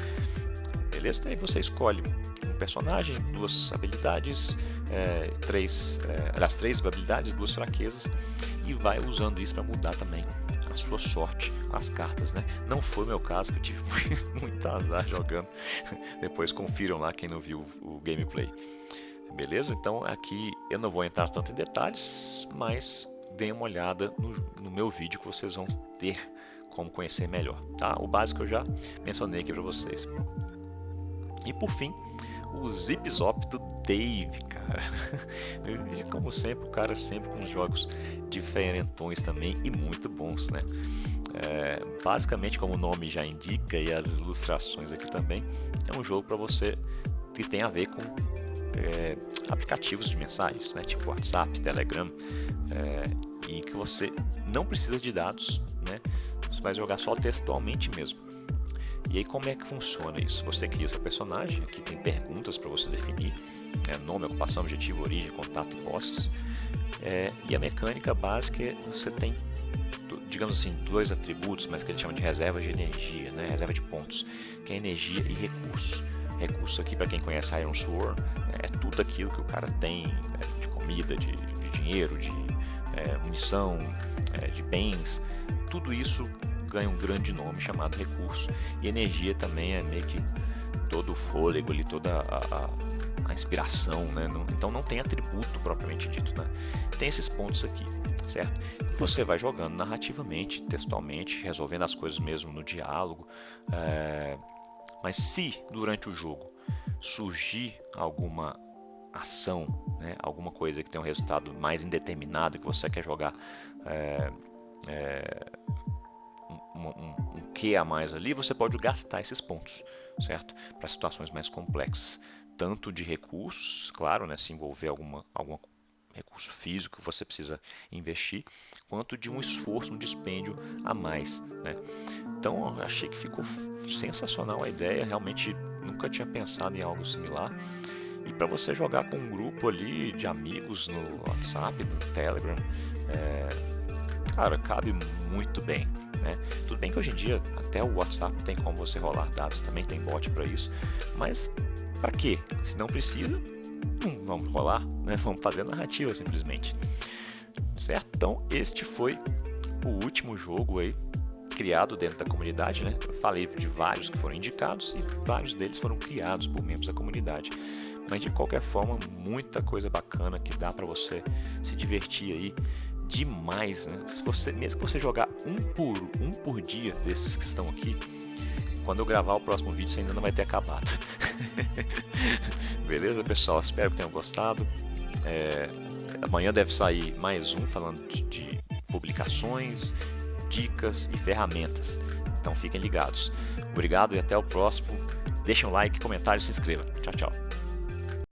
Beleza? Daí você escolhe um personagem, duas habilidades, três habilidades, duas fraquezas, e vai usando isso para mudar também a sua sorte com as cartas, né? Não foi o meu caso, que eu tive muito azar jogando. Depois confiram lá quem não viu o gameplay. Beleza? Então aqui eu não vou entrar tanto em detalhes, mas deem uma olhada no meu vídeo que vocês vão ter como conhecer melhor, tá? O básico eu já mencionei aqui para vocês. E por fim, o Zip Zop do Dave, cara. Como sempre, o cara sempre com jogos diferentões também e muito bons, né? Basicamente, como o nome já indica e as ilustrações aqui também, é um jogo para você que tem a ver com aplicativos de mensagens, né? Tipo WhatsApp, Telegram, e que você não precisa de dados, né? Você vai jogar só textualmente mesmo. E aí como é que funciona isso? Você cria seu personagem, aqui tem perguntas para você definir, nome, ocupação, objetivo, origem, contato e posses. E a mecânica básica é você tem, digamos assim, dois atributos, mas que ele chama de reserva de energia, né? Reserva de pontos, que é energia e recurso. Recurso aqui, para quem conhece Iron Sword, é tudo aquilo que o cara tem, de comida, de dinheiro, de munição, de bens, tudo isso ganha um grande nome chamado recurso. E energia também é meio que todo o fôlego ali, toda a inspiração, né? Então não tem atributo propriamente dito, né? Tem esses pontos aqui, certo? E você vai jogando narrativamente, textualmente, resolvendo as coisas mesmo no diálogo. Mas se durante o jogo surgir alguma ação, né? Alguma coisa que tem um resultado mais indeterminado, que você quer jogar um que a mais ali, você pode gastar esses pontos, certo? Para situações mais complexas, tanto de recursos, claro, né? Se envolver algum recurso físico que você precisa investir, quanto de um esforço, um dispêndio a mais, né? Então eu achei que ficou sensacional a ideia, realmente nunca tinha pensado em algo similar. E para você jogar com um grupo ali de amigos no WhatsApp, no Telegram, cara, cabe muito bem, né? Tudo bem que hoje em dia até o WhatsApp tem como você rolar dados, também tem bot para isso, mas para quê? Se não precisa, vamos rolar, né? Vamos fazer narrativa simplesmente, certo? Então este foi o último jogo aí criado dentro da comunidade, né? Eu falei de vários que foram indicados e vários deles foram criados por membros da comunidade. Mas de qualquer forma, muita coisa bacana que dá para você se divertir aí demais, né? Mesmo que você jogar um por dia desses que estão aqui, quando eu gravar o próximo vídeo você ainda não vai ter acabado. Beleza, pessoal? Espero que tenham gostado. Amanhã deve sair mais um falando de publicações, dicas e ferramentas. Então fiquem ligados. Obrigado e até o próximo. Deixem um like, comentário e se inscreva. Tchau, tchau.